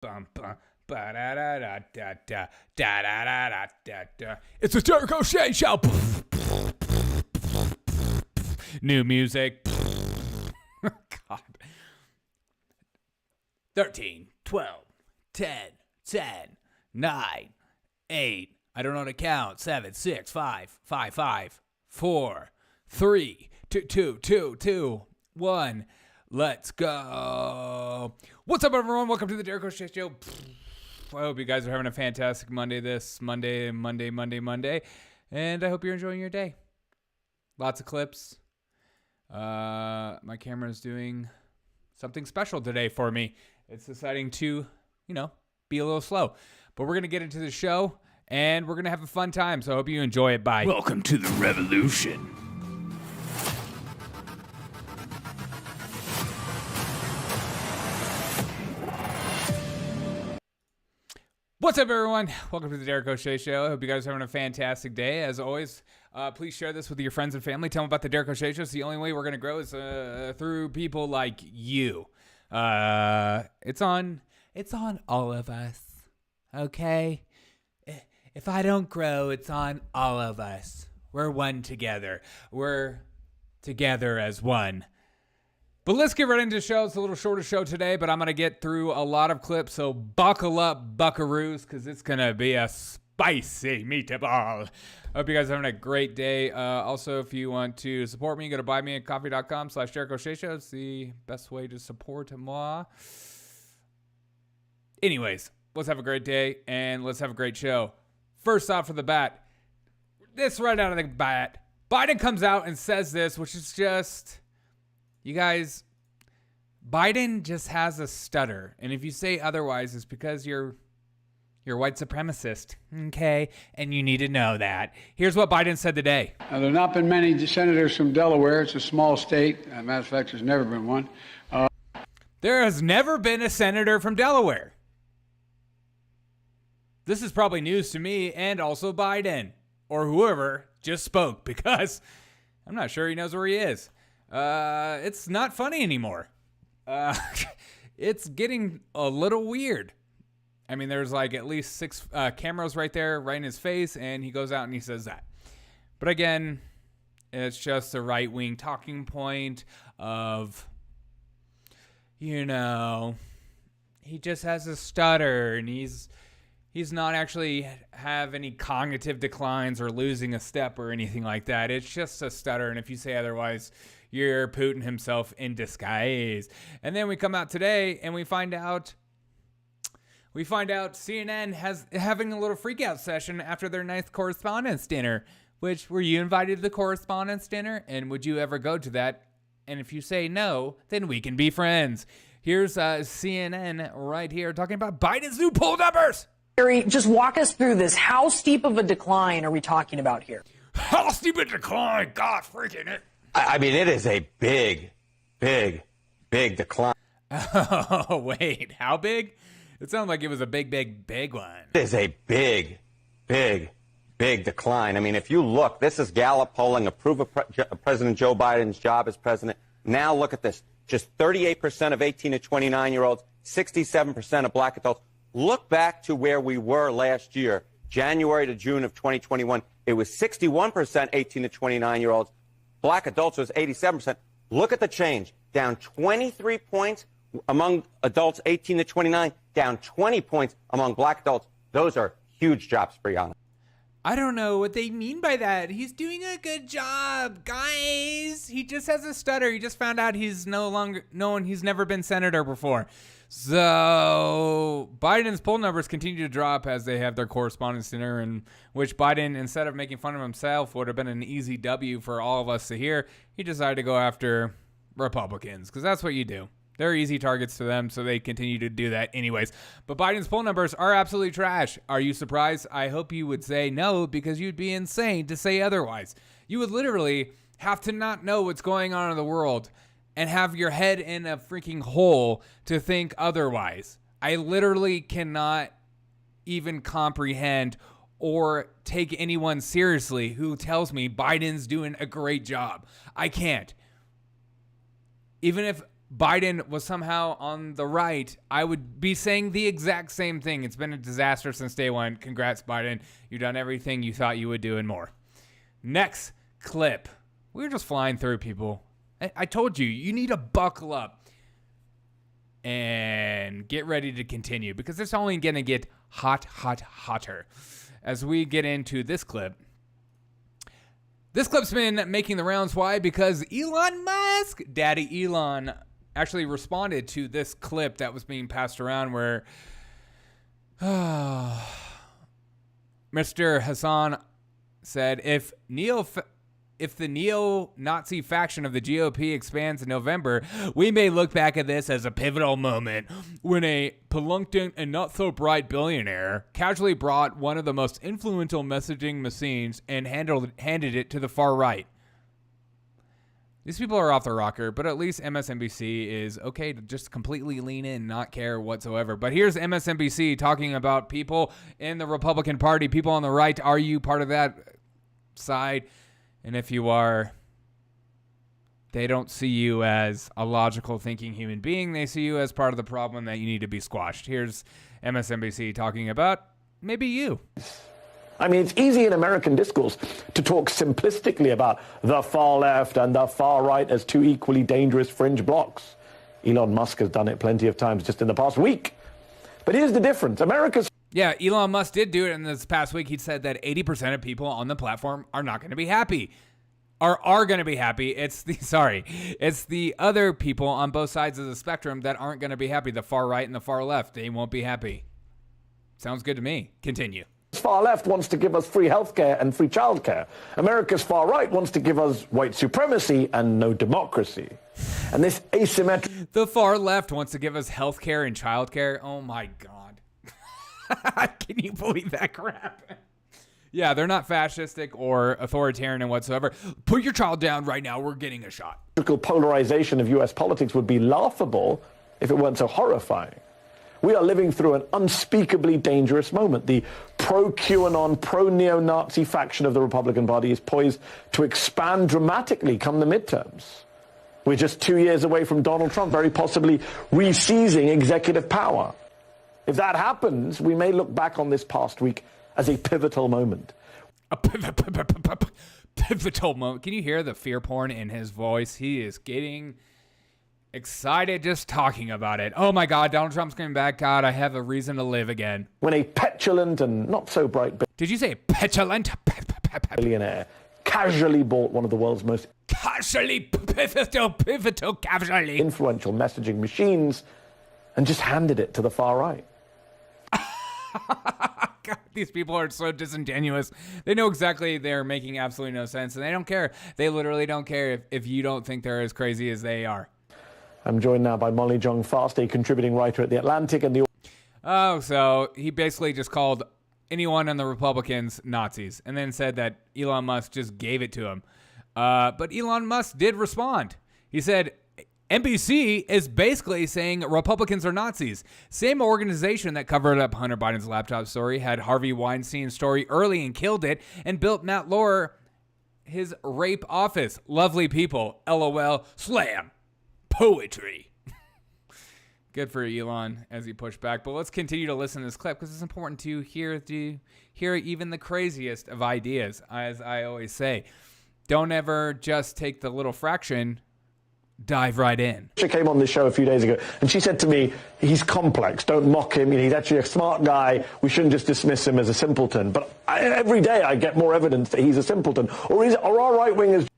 bum bum ba da da da da da da da da da da. It's a Jericho Shea Show. New music. God. 13, 12, 10, 10, 9, 8. I don't know how to count. 7, 6, 5, 5, 5, 4, 3, 2, 2, 2, 2, 1. Let's go. What's up, everyone? Welcome to the Jericho Shea Show. I hope you guys are having a fantastic Monday this Monday. And I hope you're enjoying your day. Lots of clips. My camera is doing something special today for me. It's deciding to, be a little slow. But we're going to get into the show, and we're going to have a fun time. So I hope you enjoy it. Bye. Welcome to the revolution. What's up, everyone? Welcome to the Jericho Shea Show. I hope you guys are having a fantastic day. As always, please share this with your friends and family. Tell them about the Jericho Shea Show. It's the only way we're going to grow is through people like you. It's on all of us, okay? If I don't grow, it's on all of us. We're one together. We're together as one. But let's get right into the show. It's a little shorter show today, but I'm going to get through a lot of clips, so buckle up, buckaroos, because it's going to be a spicy meatball. I hope you guys are having a great day. Also, if you want to support me, go to buymeacoffee.com/Jericho Shea Show. It's the best way to support moi. Anyways, let's have a great day, and let's have a great show. First off for the bat, this right out of the bat, Biden comes out and says this, which is just... You guys, Biden just has a stutter. And if you say otherwise, it's because you're white supremacist, okay? And you need to know that. Here's what Biden said today. There have not been many senators from Delaware. It's a small state. As a matter of fact, there's never been one. There has never been a senator from Delaware. This is probably news to me and also Biden or whoever just spoke, because I'm not sure he knows where he is. It's not funny anymore. It's getting a little weird. I mean, there's like at least 6 cameras right there, right in his face, and he goes out and he says that. But again, it's just a right-wing talking point of, he just has a stutter, and he's not actually have any cognitive declines or losing a step or anything like that. It's just a stutter, and if you say otherwise, you're Putin himself in disguise. And then we come out today and we find out CNN having a little freakout session after their nice correspondence dinner. Which, were you invited to the correspondence dinner? And would you ever go to that? And if you say no, then we can be friends. Here's CNN right here talking about Biden's new poll numbers. Gary, just walk us through this. How steep of a decline are we talking about here? How steep a decline? God freaking it. I mean, it is a big decline. Oh, wait. How big? It sounded like it was a big one. It is a big decline. I mean, if you look, this is Gallup polling, approve of President Joe Biden's job as president. Now look at this. Just 38% of 18 to 29-year-olds, 67% of black adults. Look back to where we were last year, January to June of 2021. It was 61% 18 to 29-year-olds. Black adults was 87%. Look at the change. Down 23 points among adults 18 to 29, down 20 points among black adults. Those are huge drops, Brianna. I don't know what they mean by that. He's doing a good job, guys. He just has a stutter. He just found out he's he's never been senator before. So Biden's poll numbers continue to drop as they have their correspondence dinner, in which Biden, instead of making fun of himself, would have been an easy W for all of us to hear. He decided to go after Republicans, because that's what you do. They're easy targets to them, so they continue to do that anyways. But Biden's poll numbers are absolutely trash. Are you surprised? I hope you would say no, because you'd be insane to say otherwise. You would literally have to not know what's going on in the world and have your head in a freaking hole to think otherwise. I literally cannot even comprehend or take anyone seriously who tells me Biden's doing a great job. I can't. Even if Biden was somehow on the right, I would be saying the exact same thing. It's been a disaster since day one. Congrats, Biden. You've done everything you thought you would do and more. Next clip. We were just flying through, people. I told you, you need to buckle up and get ready to continue because it's only going to get hotter. As we get into this clip. This clip's been making the rounds. Why? Because Elon Musk, Daddy Elon, actually responded to this clip that was being passed around where Mr. Hassan said, if the neo-Nazi faction of the GOP expands in November, we may look back at this as a pivotal moment when a pelunking and not-so-bright billionaire casually brought one of the most influential messaging machines and handed it to the far right. These people are off the rocker, but at least MSNBC is okay to just completely lean in, not care whatsoever. But here's MSNBC talking about people in the Republican Party, people on the right. Are you part of that side? And if you are, they don't see you as a logical thinking human being. They see you as part of the problem that you need to be squashed. Here's MSNBC talking about maybe you. I mean, it's easy in American discourse to talk simplistically about the far left and the far right as two equally dangerous fringe blocks. Elon Musk has done it plenty of times just in the past week. But here's the difference. Yeah, Elon Musk did do it in this past week. He said that 80% of people on the platform are not going to be happy. Are going to be happy. It's the other people on both sides of the spectrum that aren't going to be happy. The far right and the far left, they won't be happy. Sounds good to me. Continue. Far left wants to give us free healthcare and free childcare. America's far right wants to give us white supremacy and no democracy. And this asymmetric... The far left wants to give us healthcare and childcare. Oh my God. Can you believe that crap? Yeah, they're not fascistic or authoritarian and whatsoever. Put your child down right now. We're getting a shot. Polarization of U.S. politics would be laughable if it weren't so horrifying. We are living through an unspeakably dangerous moment. The pro-QAnon, pro-neo-Nazi faction of the Republican Party is poised to expand dramatically come the midterms. We're just 2 years away from Donald Trump very possibly re-seizing executive power. If that happens, we may look back on this past week as a pivotal moment. A pivotal moment. Can you hear the fear porn in his voice? He is getting excited just talking about it. Oh my God, Donald Trump's coming back. God, I have a reason to live again. When a petulant and not so bright Did you say petulant? billionaire casually bought one of the world's most pivotal casually influential messaging machines and just handed it to the far right. God, these people are so disingenuous. They know exactly they're making absolutely no sense, and they don't care. They literally don't care if you don't think they're as crazy as they are. I'm joined now by Molly Jong-Fast, a contributing writer at The Atlantic and the... Oh, so he basically just called anyone on the Republicans Nazis and then said that Elon Musk just gave it to him. But Elon Musk did respond. He said, NBC is basically saying Republicans are Nazis. Same organization that covered up Hunter Biden's laptop story, had Harvey Weinstein's story early and killed it, and built Matt Lauer his rape office. Lovely people. LOL. Slam. Poetry. Good for Elon as he pushed back. But let's continue to listen to this clip because it's important to hear even the craziest of ideas. As I always say, don't ever just take the little fraction. Dive right in. She came on this show a few days ago, and she said to me, he's complex, don't mock him, he's actually a smart guy, we shouldn't just dismiss him as a simpleton. But every day I get more evidence that he's a simpleton, or our right-wingers...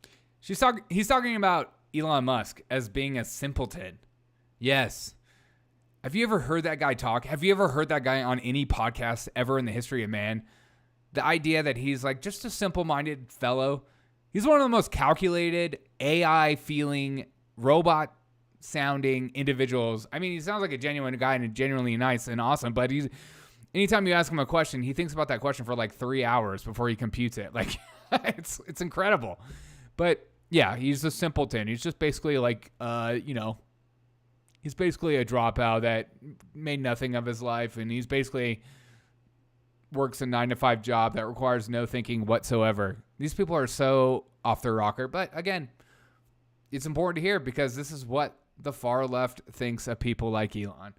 He's talking about Elon Musk as being a simpleton. Yes. Have you ever heard that guy talk? Have you ever heard that guy on any podcast ever in the history of man? The idea that he's like just a simple-minded fellow. He's one of the most calculated, AI-feeling, robot-sounding individuals. I mean, he sounds like a genuine guy and genuinely nice and awesome, but anytime you ask him a question, he thinks about that question for like 3 hours before he computes it. Like, it's incredible. But yeah, he's a simpleton. He's just basically like, he's basically a dropout that made nothing of his life, and he's basically works a 9-to-5 job that requires no thinking whatsoever. These people are so off their rocker, but again, it's important to hear because this is what the far left thinks of people like Elon.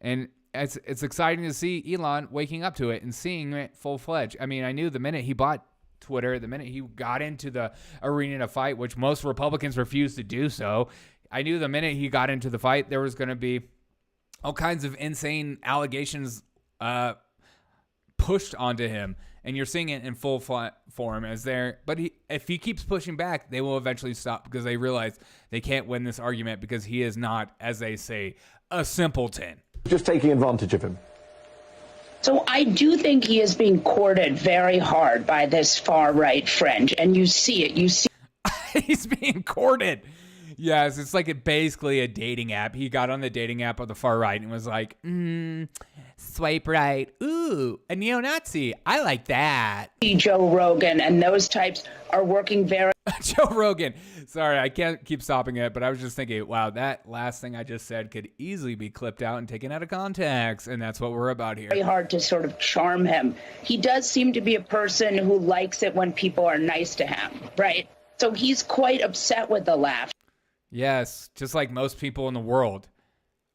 And it's exciting to see Elon waking up to it and seeing it full-fledged. I mean, I knew the minute he bought Twitter, the minute he got into the arena to fight, which most Republicans refuse to do so, I knew the minute he got into the fight, there was going to be all kinds of insane allegations pushed onto him. And you're seeing it in full form as there. But if he keeps pushing back, they will eventually stop because they realize they can't win this argument because he is not, as they say, a simpleton. Just taking advantage of him. So I do think he is being courted very hard by this far-right fringe, and you see it. You see He's being courted. Yes, it's like basically a dating app. He got on the dating app of the far right and was like, swipe right. Ooh, a neo-Nazi. I like that. Joe Rogan and those types are working very Joe Rogan. Sorry, I can't keep stopping it, but I was just thinking, wow, that last thing I just said could easily be clipped out and taken out of context, and that's what we're about here. very hard to sort of charm him. He does seem to be a person who likes it when people are nice to him, right? So he's quite upset with the left. Yes, just like most people in the world.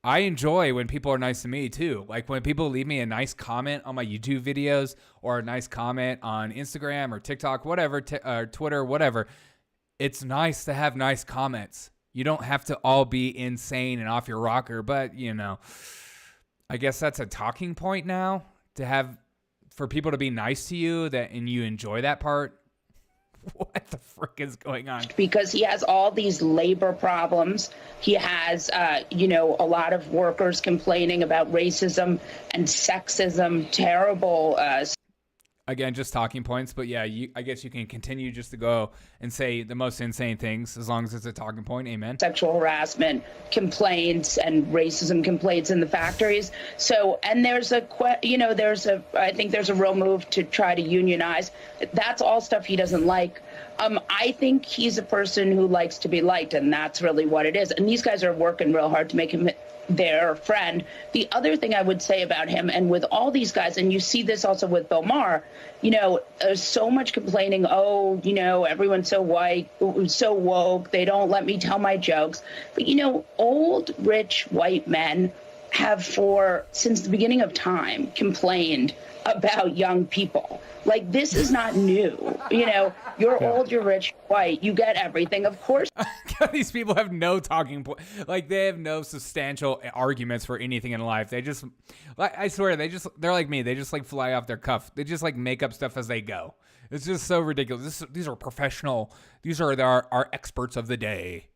I enjoy when people are nice to me too. Like when people leave me a nice comment on my YouTube videos or a nice comment on Instagram or TikTok, whatever, or Twitter, whatever. It's nice to have nice comments. You don't have to all be insane and off your rocker, but you know, I guess that's a talking point now to have for people to be nice to you and you enjoy that part. What the frick is going on? Because he has all these labor problems. He has, a lot of workers complaining about racism and sexism, terrible. Again, just talking points. But yeah, I guess you can continue just to go and say the most insane things as long as it's a talking point. Amen. Sexual harassment complaints and racism complaints in the factories. So, and I think there's a real move to try to unionize. That's all stuff he doesn't like. I think he's a person who likes to be liked, and that's really what it is. And these guys are working real hard to make him their friend. The other thing I would say about him, and with all these guys, and you see this also with Bill Maher, there's so much complaining, everyone's so white, so woke, they don't let me tell my jokes. But, old, rich, white men have since the beginning of time, complained about young people. Like, this is not new. You're old, you're rich, white, you get everything. Of course. These people have no talking point. Like, they have no substantial arguments for anything in life. They just, I swear, they're like me. They just like fly off their cuff. They just like make up stuff as they go. It's just so ridiculous. These are professional. These are our experts of the day.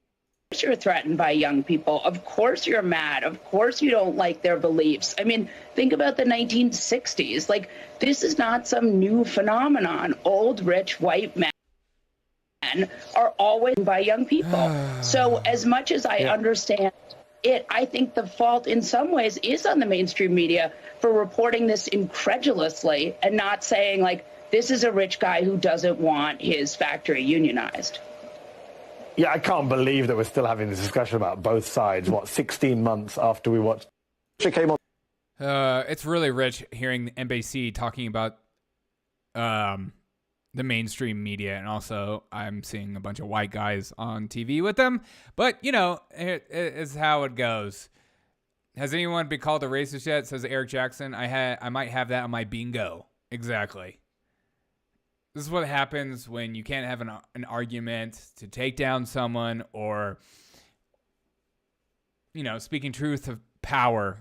Of course you're threatened by young people. Of course you're mad. Of course you don't like their beliefs. I mean, think about the 1960s. Like, this is not some new phenomenon. Old, rich, white men are always by young people. So as much as I understand it, I think the fault in some ways is on the mainstream media for reporting this incredulously and not saying, like, this is a rich guy who doesn't want his factory unionized. Yeah, I can't believe that we're still having this discussion about both sides, 16 months after we watched. It came on. It's really rich hearing NBC talking about the mainstream media, and also I'm seeing a bunch of white guys on TV with them. But, it is how it goes. Has anyone been called a racist yet? Says Eric Jackson. I might have that on my bingo. Exactly. This is what happens when you can't have an argument to take down someone or, speaking truth of power.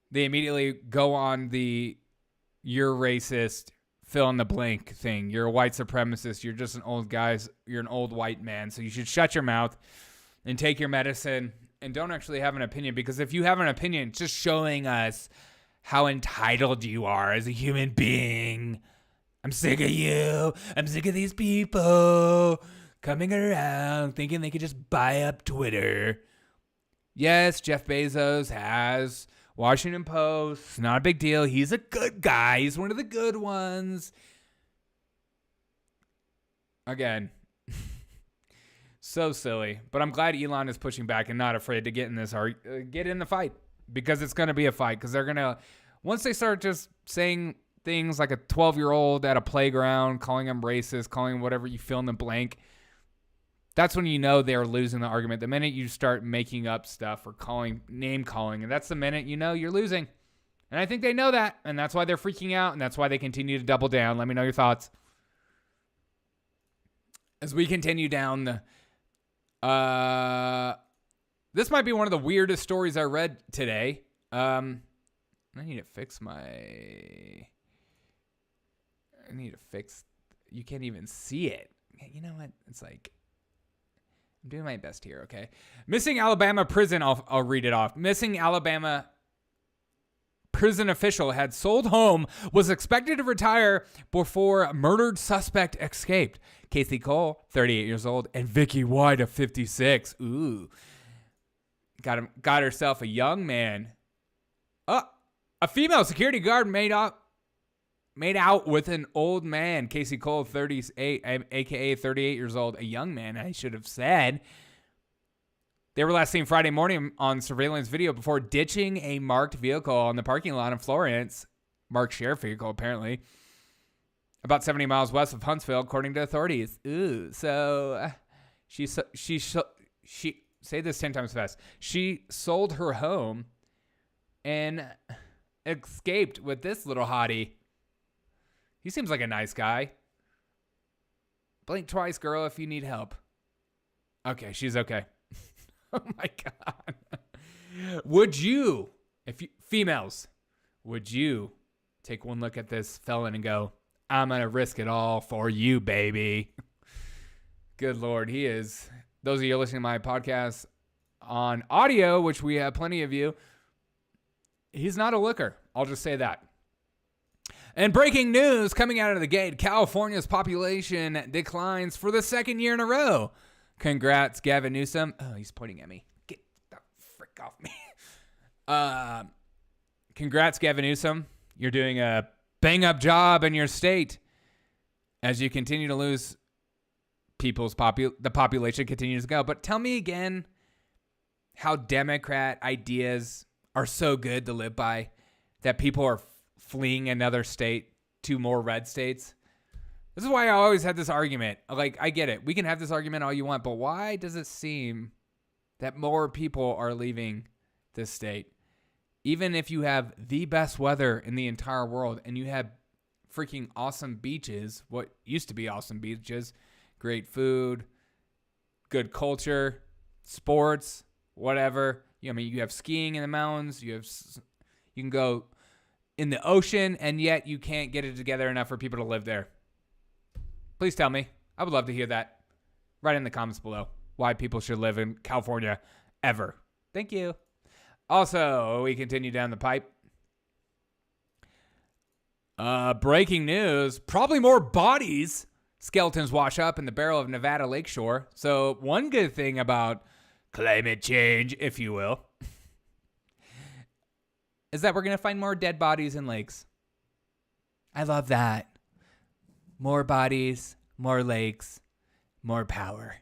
They immediately go on you're racist, fill in the blank thing. You're a white supremacist. You're just you're an old white man. So you should shut your mouth and take your medicine and don't actually have an opinion. Because if you have an opinion, it's just showing us how entitled you are as a human being. I'm sick of you. I'm sick of these people coming around thinking they could just buy up Twitter. Yes, Jeff Bezos has Washington Post. Not a big deal. He's a good guy. He's one of the good ones. Again, so silly. But I'm glad Elon is pushing back and not afraid to get in the fight, because it's going to be a fight. Because they're going to, once they start just saying things like a 12-year-old at a playground, calling him racist, calling him whatever you fill in the blank, That's when you know they're losing the argument. The minute you start making up stuff or name calling, and that's the minute you know you're losing. And I think they know that, and that's why they're freaking out, and that's why they continue to double down. Let me know your thoughts. As we continue down this might be one of the weirdest stories I read today. I need to fix you can't even see it. You know what? It's like, I'm doing my best here, okay? Missing Alabama prison, I'll read it off. Missing Alabama prison official had sold home, was expected to retire before murdered suspect escaped. Casey Cole, 38 years old, and Vicky White of 56. Ooh. Got herself a young man. A female security guard made out with an old man. Casey Cole, 38, aka 38 years old, a young man, I should have said. They were last seen Friday morning on surveillance video before ditching a marked vehicle on the parking lot in Florence. Marked sheriff vehicle, apparently. About 70 miles west of Huntsville, according to authorities. Ooh, so she say this 10 times fast. She sold her home and escaped with this little hottie. He seems like a nice guy. Blink twice, girl, if you need help. Okay, she's okay. Oh my God. Females, would you take one look at this felon and go, I'm going to risk it all for you, baby? Good Lord, he is. Those of you listening to my podcast on audio, which we have plenty of you, he's not a looker. I'll just say that. And breaking news coming out of the gate, California's population declines for the second year in a row. Congrats, Gavin Newsom. Oh, he's pointing at me. Get the frick off me. Congrats, Gavin Newsom. You're doing a bang-up job in your state as you continue to lose the population continues to go. But tell me again how Democrat ideas are so good to live by that people are fleeing another state to more red states. This is why I always had this argument. Like, I get it. We can have this argument all you want, but why does it seem that more people are leaving this state? Even if you have the best weather in the entire world and you have freaking awesome beaches, what used to be awesome beaches, great food, good culture, sports, whatever. You have skiing in the mountains. You can go in the ocean, and yet you can't get it together enough for people to live there. Please tell me. I would love to hear that. Write in the comments below why people should live in California ever. Thank you. Also, we continue down the pipe. Breaking news. Probably more bodies. Skeletons wash up in the barrel of Nevada Lakeshore. So one good thing about climate change, if you will, is that we're going to find more dead bodies in lakes. I love that. More bodies, more lakes, more power.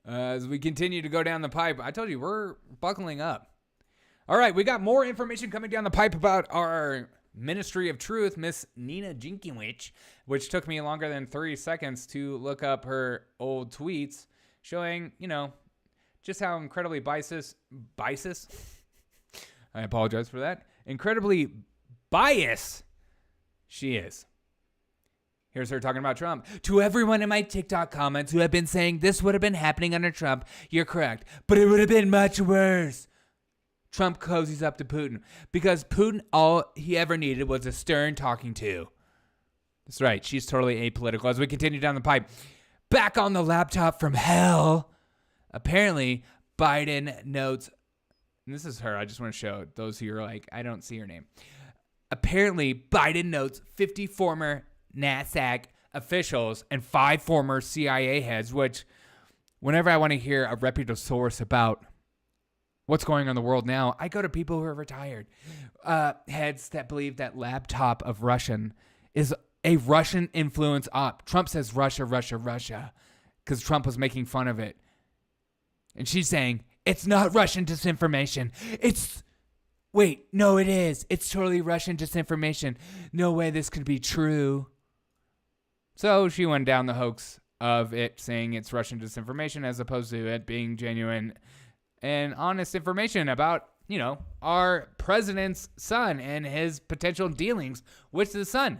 As we continue to go down the pipe, I told you, we're buckling up. All right, we got more information coming down the pipe about our Ministry of Truth, Miss Nina Jinkiewicz, which took me longer than 30 seconds to look up her old tweets showing, just how incredibly biased. I apologize for that. Incredibly biased she is. Here's her talking about Trump. To everyone in my TikTok comments who have been saying this would have been happening under Trump, you're correct. But it would have been much worse. Trump cozies up to Putin because Putin, all he ever needed was a stern talking to. That's right. She's totally apolitical. As we continue down the pipe, back on the laptop from hell. Apparently, Biden notes, and this is her. I just want to show those who are like, I don't see her name. Apparently, Biden notes 50 former NASAC officials and 5 former CIA heads, which whenever I want to hear a reputable source about what's going on in the world now, I go to people who are retired. Heads that believe that laptop of Russian is a Russian influence op. Trump says Russia, Russia, Russia, because Trump was making fun of it. And she's saying, it's not Russian disinformation. Wait, no, it is. It's totally Russian disinformation. No way this could be true. So she went down the hoax of it saying it's Russian disinformation as opposed to it being genuine and honest information about, our president's son and his potential dealings with the son.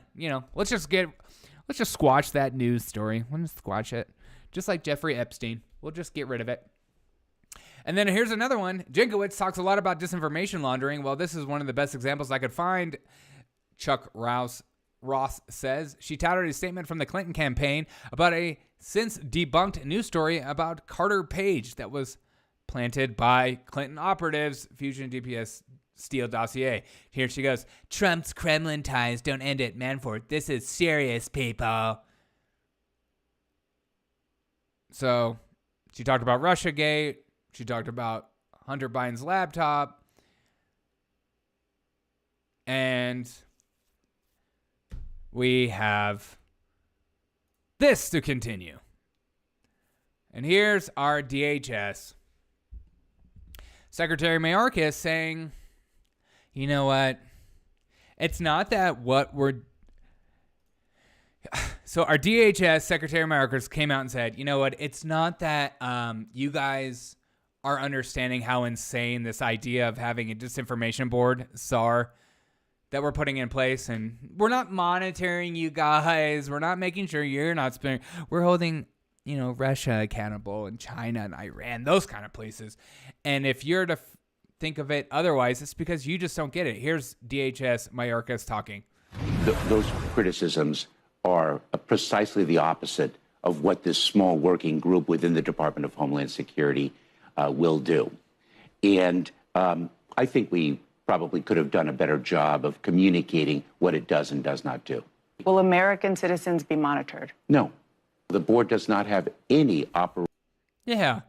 Let's just squash that news story. We'll just squash it. Just like Jeffrey Epstein. We'll just get rid of it. And then here's another one. Jankowicz talks a lot about disinformation laundering. Well, this is one of the best examples I could find. Chuck Ross says she touted a statement from the Clinton campaign about a since debunked news story about Carter Page that was planted by Clinton operatives, Fusion DPS Steele dossier. Here she goes. Trump's Kremlin ties don't end at Manafort. This is serious, people. So she talked about Russiagate. She talked about Hunter Biden's laptop. And we have this to continue. And here's our DHS. Secretary Mayorkas saying, you know what? It's not that what we're... So our DHS Secretary Mayorkas came out and said, you know what? It's not that you guys are understanding how insane this idea of having a disinformation board, SAR, that we're putting in place. And we're not monitoring you guys. We're not making sure you're not spending... We're holding... Russia accountable and China and Iran, those kind of places. And if you're to think of it otherwise, it's because you just don't get it. Here's DHS Mayorkas talking. Those criticisms are precisely the opposite of what this small working group within the Department of Homeland Security will do. And I think we probably could have done a better job of communicating what it does and does not do. Will American citizens be monitored? No. The board does not have any operation. Yeah.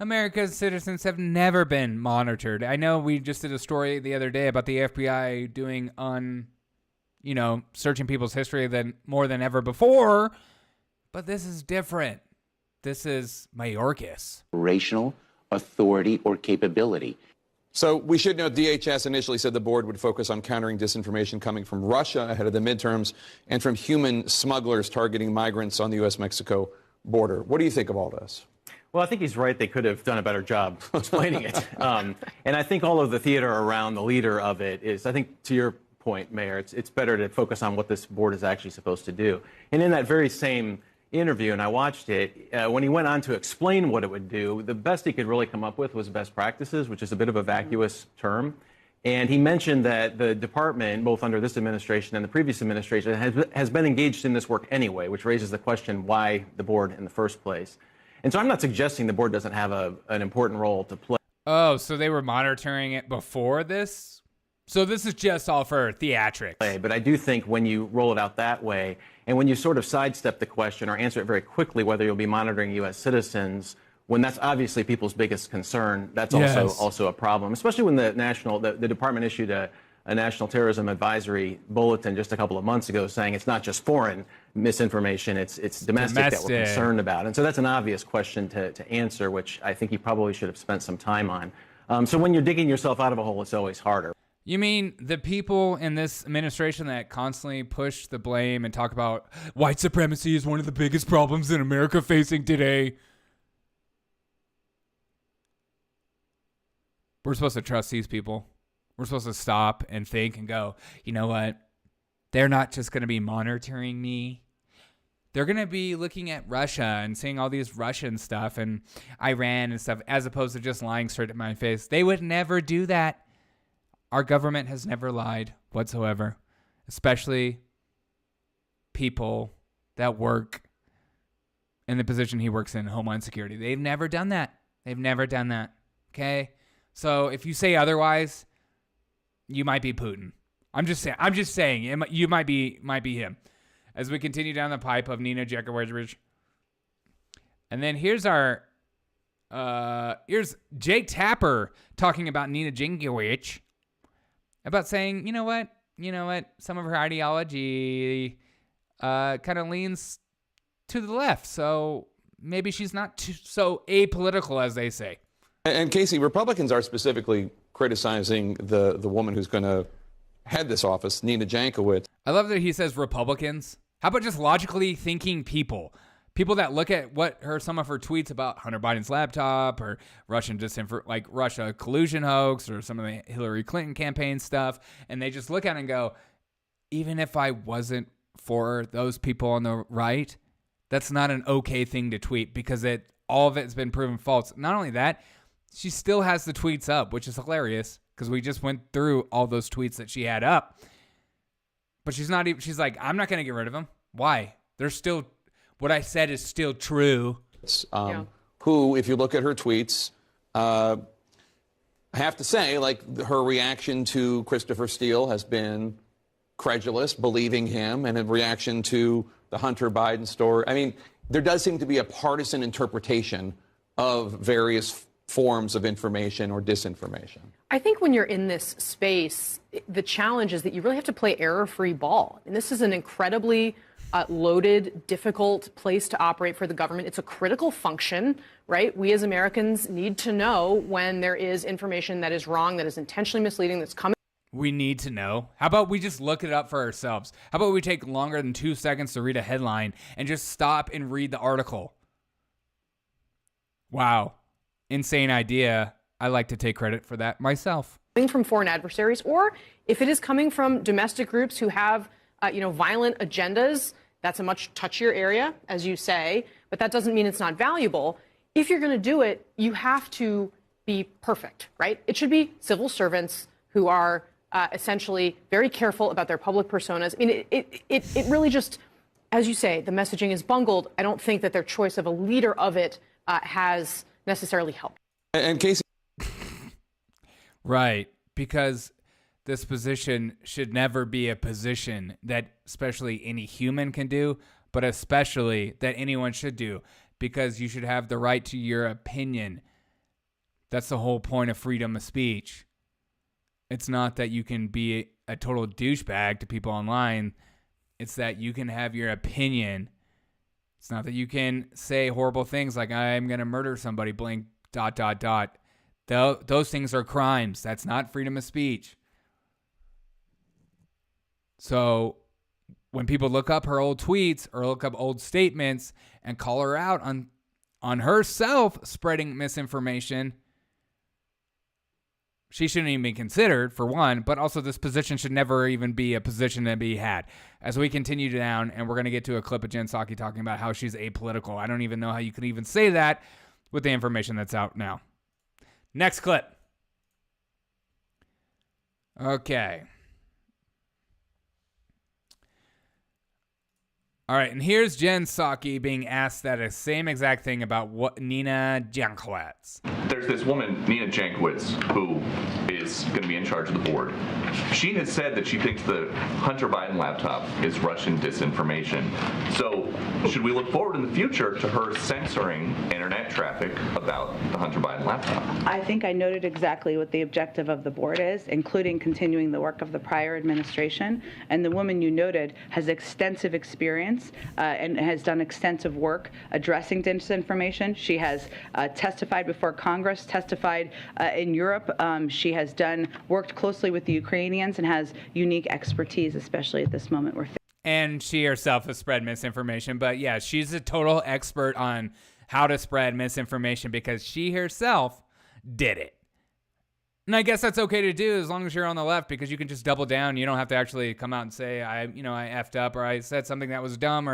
America's citizens have never been monitored. I know we just did a story the other day about the FBI doing searching people's history more than ever before. But this is different. This is Mayorkas. Operational authority or capability. So we should note DHS initially said the board would focus on countering disinformation coming from Russia ahead of the midterms and from human smugglers targeting migrants on the U.S.-Mexico border. What do you think of all this? Well, I think he's right. They could have done a better job explaining it. And I think all of the theater around the leader of it is, I think, to your point, Mayor, it's better to focus on what this board is actually supposed to do. And in that very same interview, and I watched it, when he went on to explain what it would do, the best he could really come up with was best practices, which is a bit of a vacuous term. And he mentioned that the department, both under this administration and the previous administration, has been engaged in this work anyway, which raises the question why the board in the first place. And so I'm not suggesting the board doesn't have an important role to play. Oh, so they were monitoring it before this? So this is just all for theatrics. But I do think when you roll it out that way, and when you sort of sidestep the question or answer it very quickly, whether you'll be monitoring U.S. citizens, when that's obviously people's biggest concern, that's also a problem, especially when the department issued a national terrorism advisory bulletin just a couple of months ago saying it's not just foreign misinformation, it's domestic that we're concerned about. And so that's an obvious question to answer, which I think you probably should have spent some time on. So when you're digging yourself out of a hole, it's always harder. You mean the people in this administration that constantly push the blame and talk about white supremacy is one of the biggest problems in America facing today? We're supposed to trust these people. We're supposed to stop and think and go, you know what? They're not just going to be monitoring me. They're going to be looking at Russia and seeing all these Russian stuff and Iran and stuff, as opposed to just lying straight in my face. They would never do that. Our government has never lied whatsoever, especially people that work in the position he works in, Homeland Security. They've never done that. They've never done that. Okay? So if you say otherwise, you might be Putin. I'm just saying you might be him. As we continue down the pipe of Nina Jankowicz. And then here's Jake Tapper talking about Nina Jankowicz. About saying, you know what? Some of her ideology kind of leans to the left. So maybe she's not so apolitical, as they say. And Casey, Republicans are specifically criticizing the woman who's going to head this office, Nina Jankowicz. I love that he says Republicans. How about just logically thinking people? People that look at some of her tweets about Hunter Biden's laptop or Russian like Russia collusion hoax or some of the Hillary Clinton campaign stuff, and they just look at it and go, even if I wasn't for those people on the right, that's not an okay thing to tweet because all of it has been proven false. Not only that, she still has the tweets up, which is hilarious because we just went through all those tweets that she had up. But she's like, I'm not going to get rid of them. Why? They're still, what I said is still true. Who, if you look at her tweets, I have to say, like, her reaction to Christopher Steele has been credulous, believing him, and a reaction to the Hunter Biden story. I mean, there does seem to be a partisan interpretation of various forms of information or disinformation. I think when you're in this space, the challenge is that you really have to play error-free ball. And this is an incredibly loaded, difficult place to operate for the government. It's a critical function, right? We as Americans need to know when there is information that is wrong, that is intentionally misleading, that's coming. We need to know. How about we just look it up for ourselves? How about we take longer than 2 seconds to read a headline and just stop and read the article? Wow. Insane idea. I like to take credit for that myself. Coming from foreign adversaries, or if it is coming from domestic groups who have, violent agendas, that's a much touchier area, as you say, but that doesn't mean it's not valuable. If you're going to do it, you have to be perfect, right? It should be civil servants who are essentially very careful about their public personas. I mean, it really just, as you say, the messaging is bungled. I don't think that their choice of a leader of it has necessarily helped. And Casey. Right, because this position should never be a position that especially any human can do, but especially that anyone should do, because you should have the right to your opinion. That's the whole point of freedom of speech. It's not that you can be a total douchebag to people online. It's that you can have your opinion. It's not that you can say horrible things like, I'm going to murder somebody, blank, ... Those things are crimes. That's not freedom of speech. So when people look up her old tweets or look up old statements and call her out on herself spreading misinformation, she shouldn't even be considered, for one, but also this position should never even be a position to be had. As we continue down, and we're going to get to a clip of Jen Psaki talking about how she's apolitical. I don't even know how you could even say that with the information that's out now. Next clip. Okay. All right, and here's Jen Psaki being asked that same exact thing about what Nina Jankowicz. There's this woman, Nina Jankowicz, who is going to be in charge of the board. She has said that she thinks the Hunter Biden laptop is Russian disinformation. So should we look forward in the future to her censoring internet traffic about the Hunter Biden laptop? I think I noted exactly what the objective of the board is, including continuing the work of the prior administration. And the woman you noted has extensive experience and has done extensive work addressing disinformation. She has testified before Congress, testified in Europe. She has worked closely with the Ukrainians and has unique expertise, especially at this moment. And she herself has spread misinformation. But yeah, she's a total expert on how to spread misinformation because she herself did it. And I guess that's okay to do as long as you're on the left, because you can just double down. You don't have to actually come out and say, I effed up, or I said something that was dumb,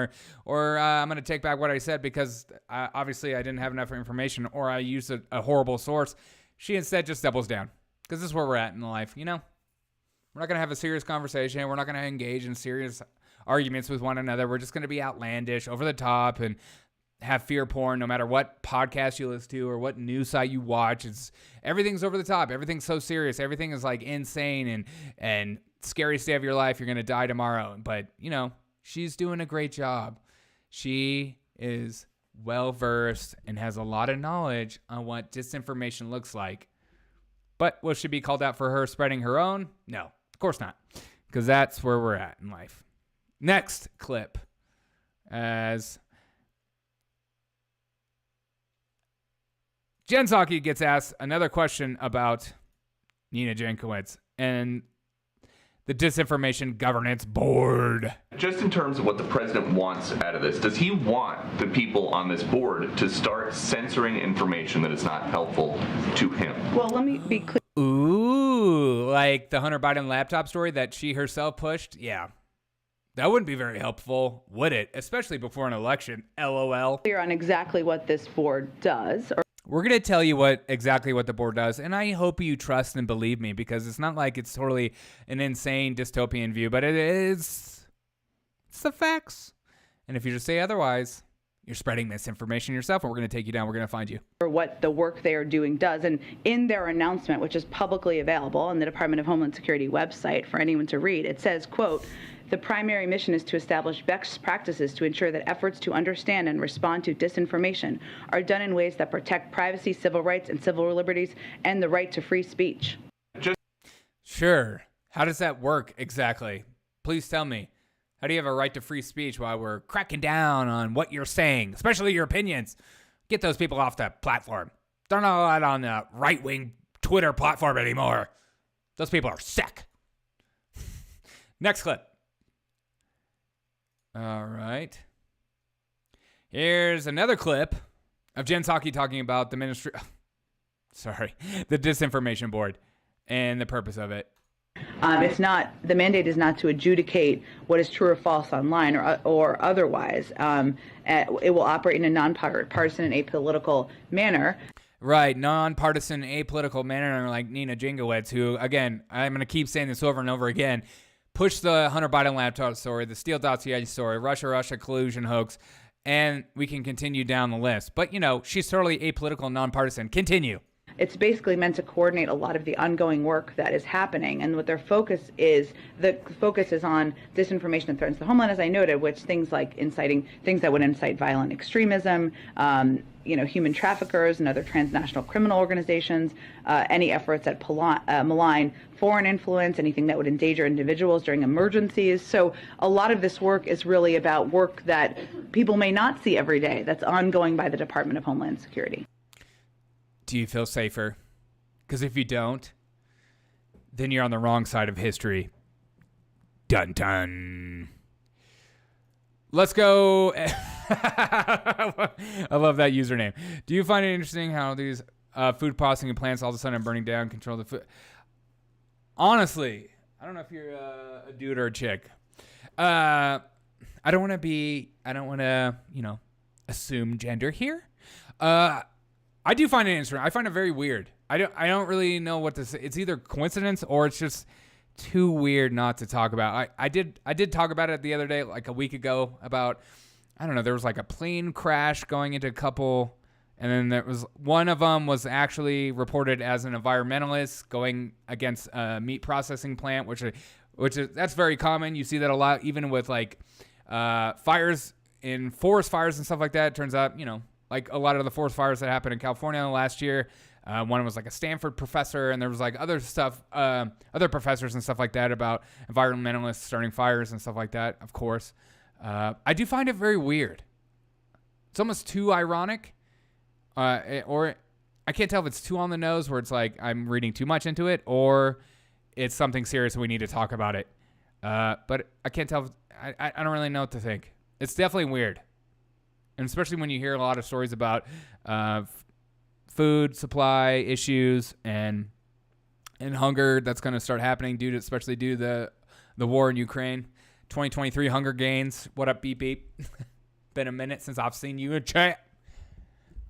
or I'm going to take back what I said because obviously I didn't have enough information, or I used a horrible source. She instead just doubles down, because this is where we're at in life. We're not going to have a serious conversation. We're not going to engage in serious arguments with one another. We're just going to be outlandish, over the top, and have fear porn no matter what podcast you listen to or what news site you watch. Everything's over the top. Everything's so serious. Everything is like insane and scariest day of your life. You're going to die tomorrow. But, she's doing a great job. She is well-versed and has a lot of knowledge on what disinformation looks like. But will she be called out for her spreading her own? No, of course not, because that's where we're at in life. Next clip, as Jen Psaki gets asked another question about Nina Jankowicz, and the Disinformation Governance Board. Just in terms of what the president wants out of this, does he want the people on this board to start censoring information that is not helpful to him? Well, let me be clear. Ooh, like the Hunter Biden laptop story that she herself pushed? Yeah. That wouldn't be very helpful, would it? Especially before an election. LOL. Clear on exactly what this board does. We're going to tell you exactly what the board does, and I hope you trust and believe me, because it's not like it's totally an insane dystopian view, but it's the facts. And if you just say otherwise, you're spreading misinformation yourself, and we're going to take you down. We're going to find you. For what the work they are doing does. And in their announcement, which is publicly available on the Department of Homeland Security website for anyone to read, it says, quote, "The primary mission is to establish best practices to ensure that efforts to understand and respond to disinformation are done in ways that protect privacy, civil rights, and civil liberties, and the right to free speech." Sure. How does that work exactly? Please tell me. How do you have a right to free speech while we're cracking down on what you're saying, especially your opinions? Get those people off the platform. They're not allowed on the right-wing Twitter platform anymore. Those people are sick. Next clip. All right. Here's another clip of Jen Psaki talking about the the Disinformation Board and the purpose of it. The mandate is not to adjudicate what is true or false online or otherwise. It will operate in a nonpartisan and apolitical manner. Right, nonpartisan, apolitical manner, like Nina Jingowitz, who, again, I'm going to keep saying this over and over again, push the Hunter Biden laptop story, the Steele.ca story, Russia collusion hoax, and we can continue down the list. But, she's totally apolitical, nonpartisan. Continue. It's basically meant to coordinate a lot of the ongoing work that is happening. And what their focus is, on disinformation and threats to the homeland, as I noted, which things like things that would incite violent extremism, human traffickers and other transnational criminal organizations, any efforts that malign foreign influence, anything that would endanger individuals during emergencies. So a lot of this work is really about work that people may not see every day that's ongoing by the Department of Homeland Security. Do you feel safer? Because if you don't, then you're on the wrong side of history. Dun dun. Let's go. I love that username. Do you find it interesting how these food processing plants all of a sudden are burning down, control the food? Honestly, I don't know if you're a dude or a chick. I don't want to, assume gender here. I do find it interesting. I find it very weird. I don't really know what to say. It's either coincidence or it's just too weird not to talk about. I did talk about it the other day, like a week ago, about, I don't know, there was like a plane crash going into a couple, and then there was one of them was actually reported as an environmentalist going against a meat processing plant, which is that's very common. You see that a lot, even with like fires in forest fires and stuff like that. It turns out, like a lot of the forest fires that happened in California last year, one was like a Stanford professor, and there was like other stuff, other professors and stuff like that about environmentalists starting fires and stuff like that, of course. I do find it very weird. It's almost too ironic, or I can't tell if it's too on the nose where it's like I'm reading too much into it, or it's something serious and we need to talk about it. But I can't tell. I don't really know what to think. It's definitely weird. And especially when you hear a lot of stories about food supply issues and hunger that's going to start happening especially due to the war in Ukraine. 2023 Hunger Games. What up, beep beep? Been a minute since I've seen you in chat.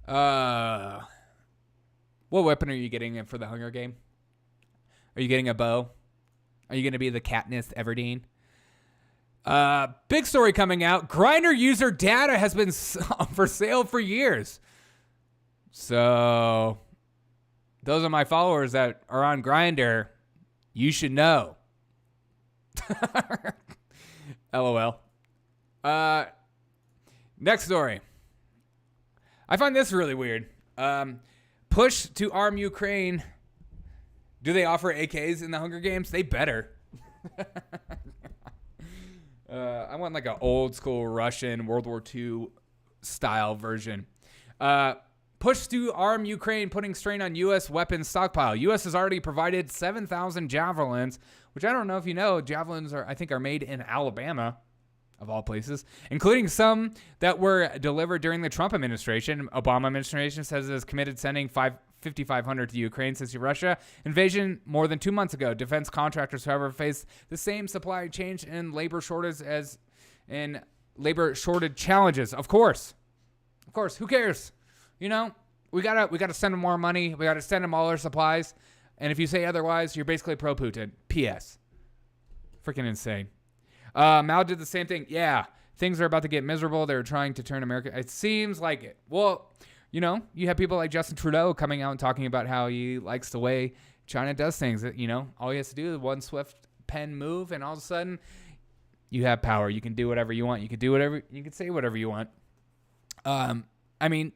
What weapon are you getting for the Hunger Game? Are you getting a bow? Are you going to be the Katniss Everdeen? Big story coming out. Grindr user data has been for sale for years. So, those are my followers that are on Grindr. You should know. LOL. Next story. I find this really weird. Push to arm Ukraine. Do they offer AKs in the Hunger Games? They better. I want like an old school Russian World War II style version. Push to arm Ukraine, putting strain on U.S. weapons stockpile. U.S. has already provided 7,000 javelins, which I don't know if you know, javelins are made in Alabama, of all places, including some that were delivered during the Trump administration. Obama administration says it is committed sending 5,500 to Ukraine since the Russia invasion more than 2 months ago. Defense contractors, however, face the same supply chain and labor shortage challenges. Of course, who cares? You know, we gotta send them more money. We gotta send them all our supplies. And if you say otherwise, you're basically pro-Putin. P.S. Freaking insane. Mao did the same thing. Yeah, things are about to get miserable. They're trying to turn America. It seems like it. Well, you know, you have people like Justin Trudeau coming out and talking about how he likes the way China does things. You know, all he has to do is one swift pen move, and all of a sudden, you have power. You can do whatever you want. You can say whatever you want. I mean,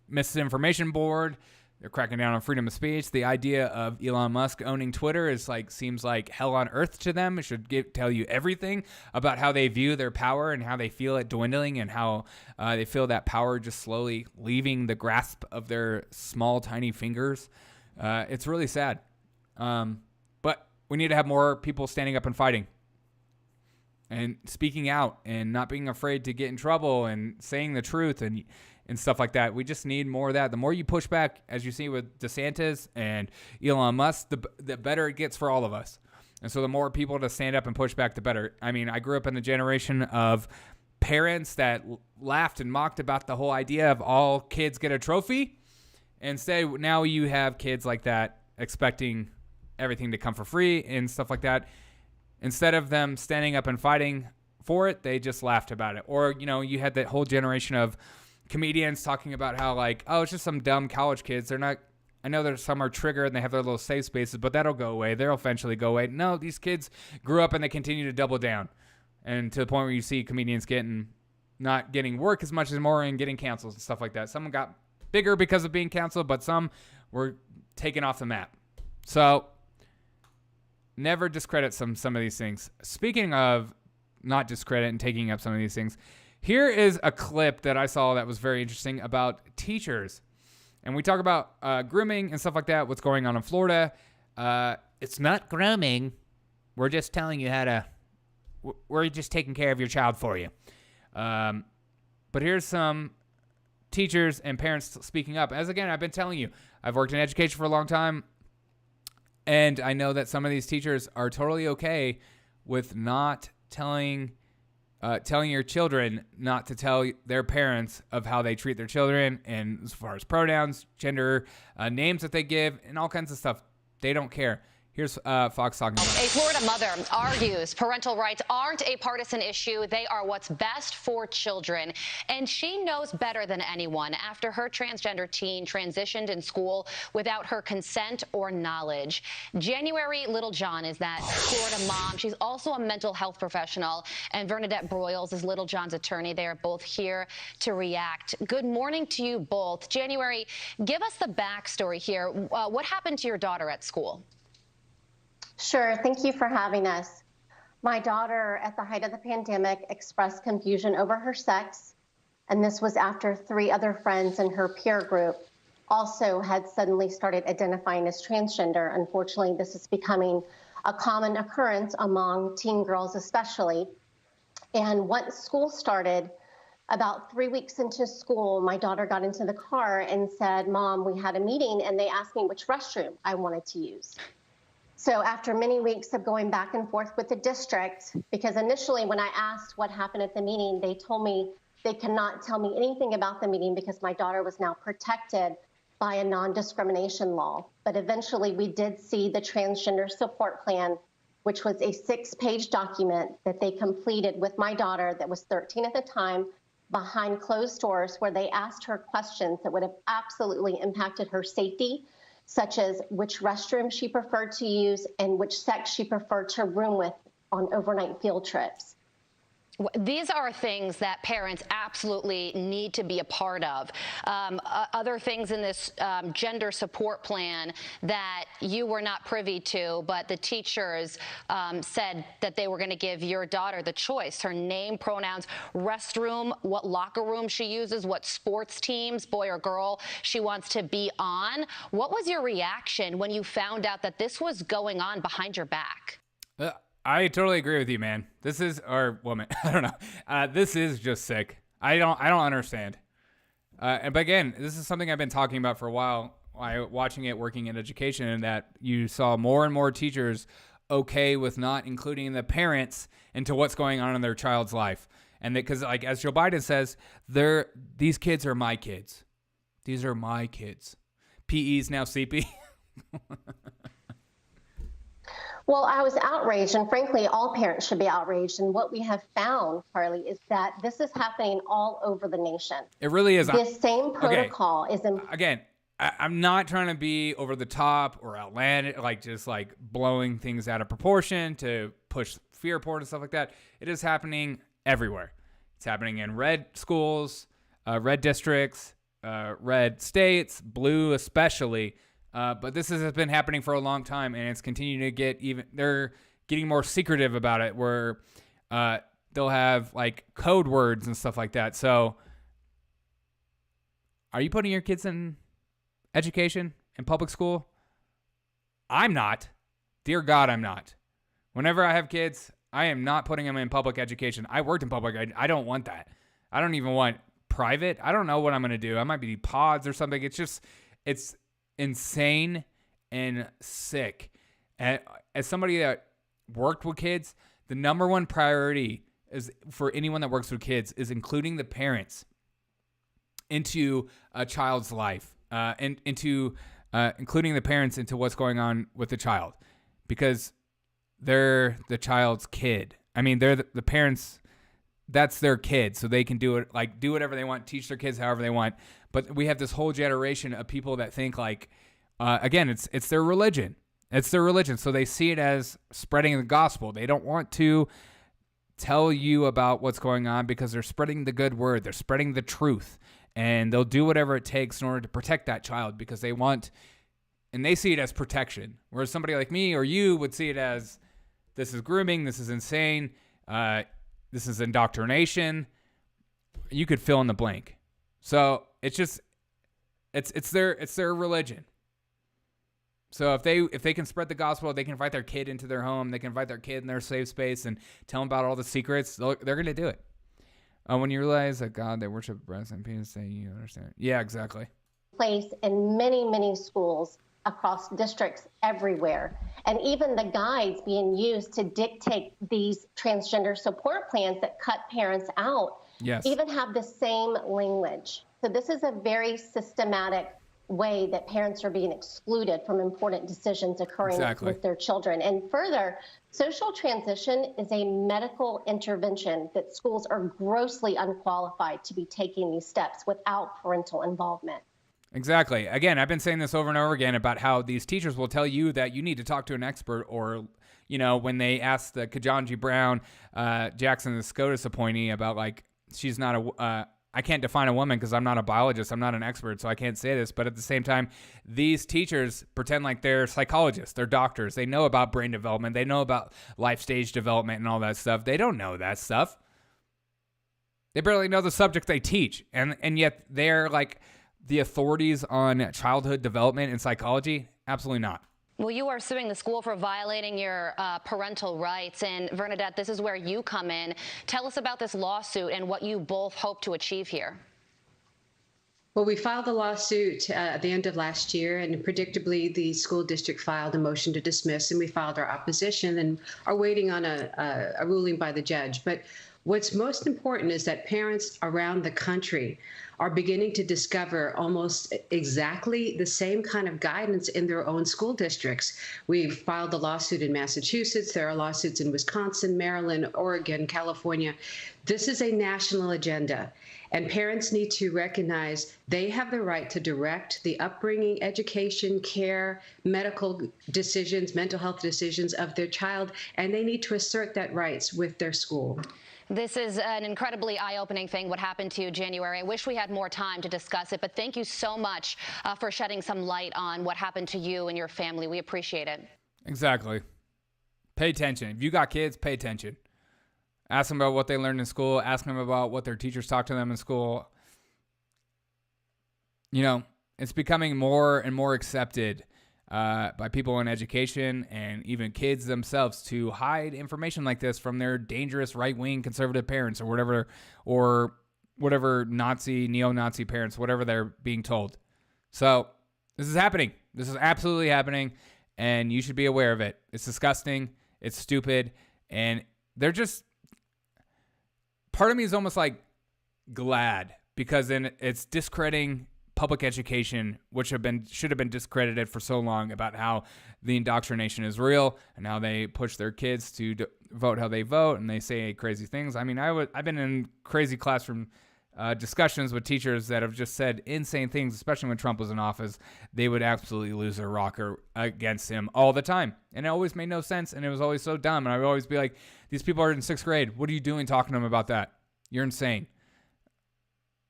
misinformation board. They're cracking down on freedom of speech. The idea of Elon Musk owning Twitter seems like hell on earth to them. It should tell you everything about how they view their power and how they feel it dwindling and how they feel that power just slowly leaving the grasp of their small, tiny fingers. It's really sad. But we need to have more people standing up and fighting and speaking out and not being afraid to get in trouble and saying the truth and stuff like that. We just need more of that. The more you push back, as you see with DeSantis and Elon Musk, the better it gets for all of us. And so the more people to stand up and push back, the better. I mean, I grew up in the generation of parents that laughed and mocked about the whole idea of all kids get a trophy. Instead, now you have kids like that expecting everything to come for free and stuff like that. Instead of them standing up and fighting for it, they just laughed about it. Or, you know, you had that whole generation of comedians talking about how, like, oh, it's just some dumb college kids. They're not, I know there's some are triggered and they have their little safe spaces, but that'll go away. They'll eventually go away. No, these kids grew up and they continue to double down. And to the point where you see comedians not getting work as much as more and getting canceled and stuff like that. Some got bigger because of being canceled, but some were taken off the map. So never discredit some of these things. Speaking of not discredit and taking up some of these things, here is a clip that I saw that was very interesting about teachers. And we talk about grooming and stuff like that, what's going on in Florida. It's not grooming. We're just telling you we're just taking care of your child for you. But here's some teachers and parents speaking up. As again, I've been telling you, I've worked in education for a long time. And I know that some of these teachers are totally okay with not telling your children not to tell their parents of how they treat their children, and as far as pronouns, gender, names that they give, and all kinds of stuff. They don't care. Here's Fox talking about it. A Florida mother argues parental rights aren't a partisan issue. They are what's best for children. And she knows better than anyone after her transgender teen transitioned in school without her consent or knowledge. January Littlejohn is that Florida mom. She's also a mental health professional. And Bernadette Broyles is Littlejohn's attorney. They are both here to react. Good morning to you both. January, give us the backstory here. What happened to your daughter at school? Sure. Thank you for having us. My daughter, at the height of the pandemic, expressed confusion over her sex, and this was after 3 other friends in her peer group also had suddenly started identifying as transgender. Unfortunately, this is becoming a common occurrence among teen girls especially. And once school started, about 3 weeks into school, my daughter got into the car and said, "Mom, we had a meeting and they asked me which restroom I wanted to use." So after many weeks of going back and forth with the district, because initially when I asked what happened at the meeting, they told me they cannot tell me anything about the meeting because my daughter was now protected by a non-discrimination law. But eventually we did see the transgender support plan, which was a 6-page document that they completed with my daughter that was 13 at the time, behind closed doors, where they asked her questions that would have absolutely impacted her safety, such as which restroom she preferred to use and which sex she preferred to room with on overnight field trips. These are things that parents absolutely need to be a part of. Other things in this gender support plan that you were not privy to, but the teachers said that they were going to give your daughter the choice, her name, pronouns, restroom, what locker room she uses, what sports teams, boy or girl, she wants to be on. What was your reaction when you found out that this was going on behind your back? I totally agree with you, man. This is, or woman, I don't know. This is just sick. I don't understand. But again, this is something I've been talking about for a while. Watching it, working in education, and that you saw more and more teachers okay with not including the parents into what's going on in their child's life. And because, like, as Joe Biden says, these kids are my kids. These are my kids. PE's now CP. Well, I was outraged, and frankly, all parents should be outraged. And what we have found, Carly, is that this is happening all over the nation. It really is. This same protocol is in. Again, I'm not trying to be over the top or outlandish, like just like blowing things out of proportion to push fear porn and stuff like that. It is happening everywhere. It's happening in red schools, red districts, red states, blue especially. But this has been happening for a long time, and it's continuing to get even. They're getting more secretive about it, where they'll have like code words and stuff like that. So, are you putting your kids in education in public school? I'm not. Dear God, I'm not. Whenever I have kids, I am not putting them in public education. I worked in public. I don't want that. I don't even want private. I don't know what I'm going to do. I might be pods or something. It's insane and sick. And as somebody that worked with kids, the number one priority is for anyone that works with kids is including the parents into a child's life, and into including the parents into what's going on with the child, because they're the child's kid. I mean, they're the parents. That's their kid, so they can do it, like do whatever they want, teach their kids however they want. But we have this whole generation of people that think like, again, it's their religion. It's their religion, so they see it as spreading the gospel. They don't want to tell you about what's going on because they're spreading the good word. They're spreading the truth, and they'll do whatever it takes in order to protect that child because they want, and they see it as protection. Whereas somebody like me or you would see it as, this is grooming, this is insane, this is indoctrination. You could fill in the blank. So it's just, it's their religion. So if they can spread the gospel, they can invite their kid into their home, they can invite their kid in their safe space and tell them about all the secrets, they're going to do it. When you realize that God, they worship breast and penis, say you understand. Yeah, exactly. Place in many, many schools across districts everywhere. And even the guides being used to dictate these transgender support plans that cut parents out, yes, even have the same language. So this is a very systematic way that parents are being excluded from important decisions occurring with their children. And further, social transition is a medical intervention that schools are grossly unqualified to be taking these steps without parental involvement. Exactly. Again, I've been saying this over and over again about how these teachers will tell you that you need to talk to an expert, or, you know, when they asked the Ketanji Brown, Jackson, the SCOTUS appointee about like, she's not I can't define a woman because I'm not a biologist. I'm not an expert, so I can't say this. But at the same time, these teachers pretend like they're psychologists. They're doctors. They know about brain development. They know about life stage development and all that stuff. They don't know that stuff. They barely know the subject they teach. And yet they're like the authorities on childhood development and psychology. Absolutely not. Well, you are suing the school for violating your parental rights. And Bernadette, this is where you come in. Tell us about this lawsuit and what you both hope to achieve here. Well, we filed the lawsuit at the end of last year, and predictably, the school district filed a motion to dismiss, and we filed our opposition and are waiting on a ruling by the judge. But what's most important is that parents around the country are beginning to discover almost exactly the same kind of guidance in their own school districts. We've filed a lawsuit in Massachusetts. There are lawsuits in Wisconsin, Maryland, Oregon, California. This is a national agenda, and parents need to recognize they have the right to direct the upbringing, education, care, medical decisions, mental health decisions of their child, and they need to assert that rights with their school. This is an incredibly eye-opening thing, what happened to you in January. I wish we had more time to discuss it, but thank you so much for shedding some light on what happened to you and your family. We appreciate it. Exactly. Pay attention. If you got kids, pay attention. Ask them about what they learned in school. Ask them about what their teachers talk to them in school. You know, it's becoming more and more accepted by people in education and even kids themselves to hide information like this from their dangerous right-wing conservative parents or whatever Nazi, neo-Nazi parents, whatever they're being told. So this is happening. This is absolutely happening, and you should be aware of it. It's disgusting. It's stupid, and they're just... Part of me is almost like glad because then it's discrediting public education, which should have been discredited for so long, about how the indoctrination is real and how they push their kids to vote how they vote, and they say crazy things. I mean, I've been in crazy classroom discussions with teachers that have just said insane things, especially when Trump was in office. They would absolutely lose their rocker against him all the time, and it always made no sense, and it was always so dumb. And I would always be like, these people are in 6th grade. What are you doing talking to them about that? You're insane.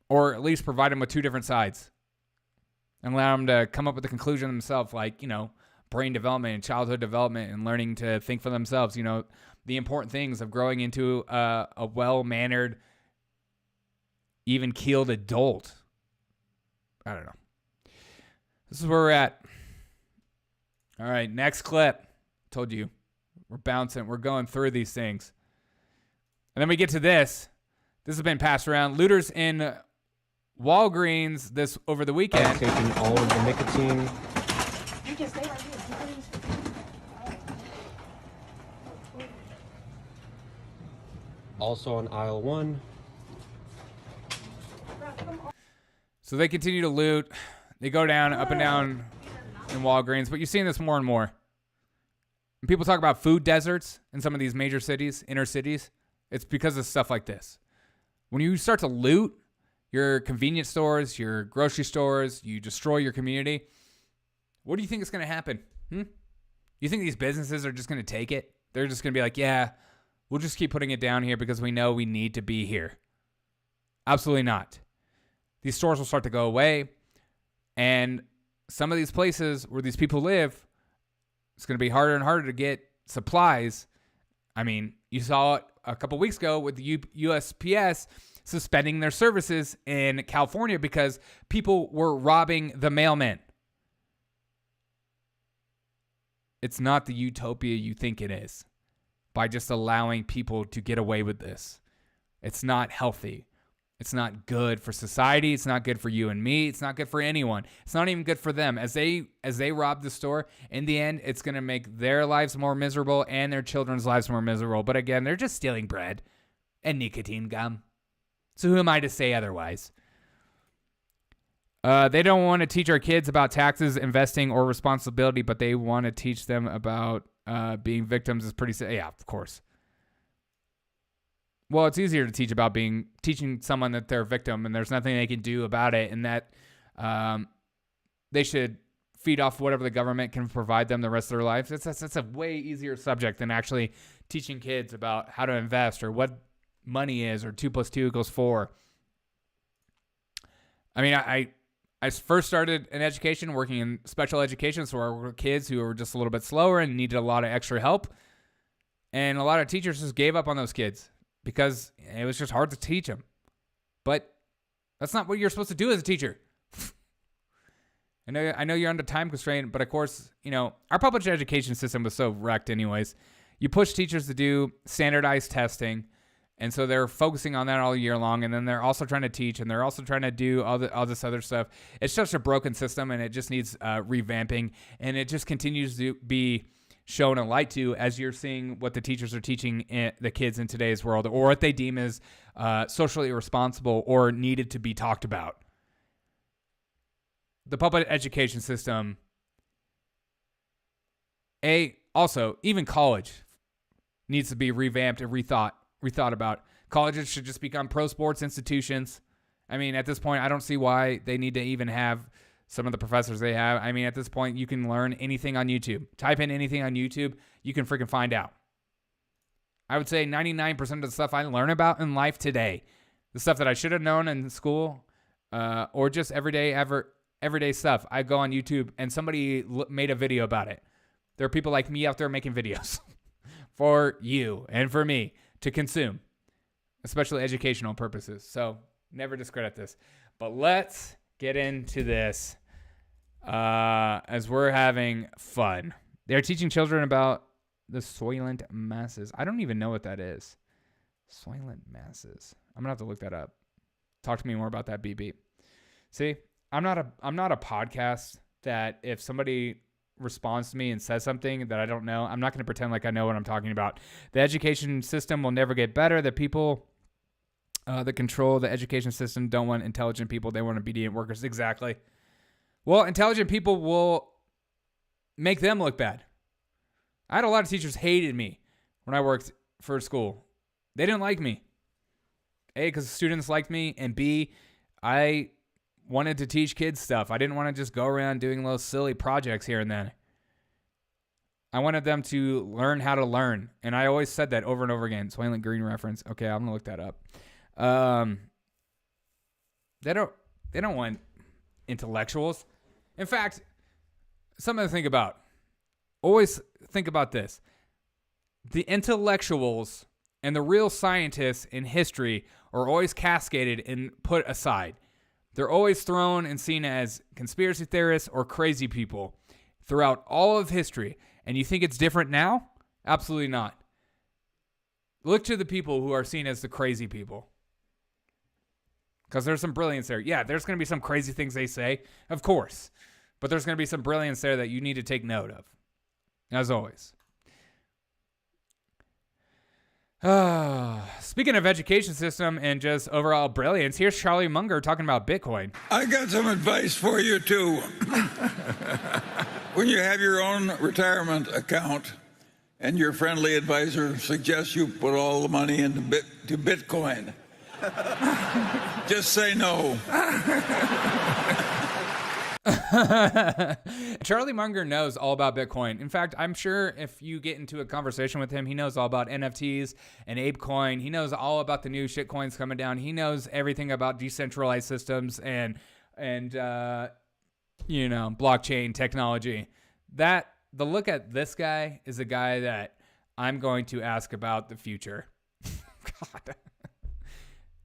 Or at least provide them with 2 different sides and allow them to come up with a conclusion themselves, like, brain development and childhood development and learning to think for themselves, the important things of growing into a well-mannered, even-keeled adult. I don't know. This is where we're at. All right, next clip. Told you. We're bouncing. We're going through these things. And then we get to this. This has been passed around. Looters in Walgreens this over the weekend. Taking all of the nicotine. You can stay right here. Also on aisle 1. So they continue to loot. They go down, up and down in Walgreens. But you're seeing this more and more. When people talk about food deserts in some of these major cities, inner cities, it's because of stuff like this. When you start to loot your convenience stores, your grocery stores, you destroy your community, what do you think is going to happen? You think these businesses are just going to take it? They're just going to be like, yeah, we'll just keep putting it down here because we know we need to be here. Absolutely not. These stores will start to go away, and some of these places where these people live, it's going to be harder and harder to get supplies. I mean, you saw it a couple weeks ago with the USPS suspending their services in California because people were robbing the mailmen. It's not the utopia you think it is by just allowing people to get away with this. It's not healthy. It's not good for society. It's not good for you and me. It's not good for anyone. It's not even good for them. As they rob the store, in the end, it's going to make their lives more miserable and their children's lives more miserable. But again, they're just stealing bread and nicotine gum. So who am I to say otherwise? They don't want to teach our kids about taxes, investing, or responsibility, but they want to teach them about being victims. Is pretty yeah, of course. Well, it's easier to teach about teaching someone that they're a victim and there's nothing they can do about it, and that they should feed off whatever the government can provide them the rest of their lives. That's a way easier subject than actually teaching kids about how to invest or what money is, or 2 + 2 = 4. I mean, I first started in education, working in special education, so I worked with kids who were just a little bit slower and needed a lot of extra help. And a lot of teachers just gave up on those kids because it was just hard to teach them. But that's not what you're supposed to do as a teacher. I know you're under time constraint, but of course, our public education system was so wrecked anyways. You push teachers to do standardized testing, and so they're focusing on that all year long, and then they're also trying to teach, and they're also trying to do all this other stuff. It's just a broken system, and it just needs revamping, and it just continues to be shown a light to as you're seeing what the teachers are teaching the kids in today's world, or what they deem as socially irresponsible or needed to be talked about. The public education system, also, even college needs to be revamped and rethought about. Colleges should just become pro sports institutions. I mean, at this point, I don't see why they need to even have some of the professors they have. I mean, at this point, you can learn anything on YouTube. Type in anything on YouTube, you can freaking find out. I would say 99% of the stuff I learn about in life today, the stuff that I should have known in school, or just everyday stuff, I go on YouTube and somebody made a video about it. There are people like me out there making videos for you and for me to consume, especially educational purposes. So never discredit this. But let's get into this. as we're having fun. They're teaching children about the Soylent masses. I don't even know what that is. Soylent masses. I'm gonna have to look that up. Talk to me more about that, BB. See, I'm not a podcast that if somebody responds to me and says something that I don't know, I'm not going to pretend like I know what I'm talking about. The education system will never get better. The people that control the education system don't want intelligent people. They want obedient workers. Exactly. Well, intelligent people will make them look bad. I had a lot of teachers hated me when I worked for school. They didn't like me. A, because students liked me, and B, I wanted to teach kids stuff. I didn't want to just go around doing little silly projects here and then. I wanted them to learn how to learn, and I always said that over and over again. Soylent Green reference. Okay, I'm gonna look that up. They don't want intellectuals. In fact, something to think about. Always think about this. The intellectuals and the real scientists in history are always cascaded and put aside. They're always thrown and seen as conspiracy theorists or crazy people throughout all of history. And you think it's different now? Absolutely not. Look to the people who are seen as the crazy people. Because there's some brilliance there. Yeah, there's going to be some crazy things they say, of course. But there's going to be some brilliance there that you need to take note of. As always. Speaking of education system and just overall brilliance, here's Charlie Munger talking about Bitcoin. I got some advice for you, too. When you have your own retirement account and your friendly advisor suggests you put all the money into Bitcoin, just say no. Charlie Munger knows all about Bitcoin. In fact, I'm sure if you get into a conversation with him, he knows all about NFTs and ApeCoin. He knows all about the new shit coins coming down. He knows everything about decentralized systems and blockchain technology. The look at this guy is a guy that I'm going to ask about the future. God.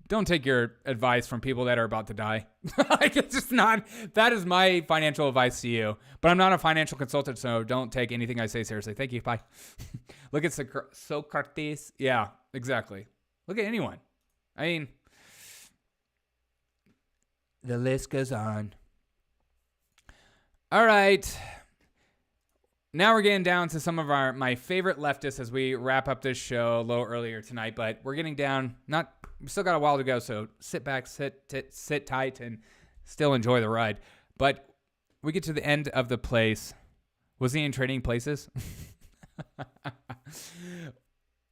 Don't take your advice from people that are about to die. Like, it's just not, that is my financial advice to you. But I'm not a financial consultant, so don't take anything I say seriously. Thank you. Bye. Look at Socrates. Yeah, exactly. Look at anyone. I mean, the list goes on. All right. Now we're getting down to some of my favorite leftists as we wrap up this show a little earlier tonight, but we're getting down, we still got a while to go, so sit back, sit tight, and still enjoy the ride. But we get to the end of the place. Was he in Trading Places?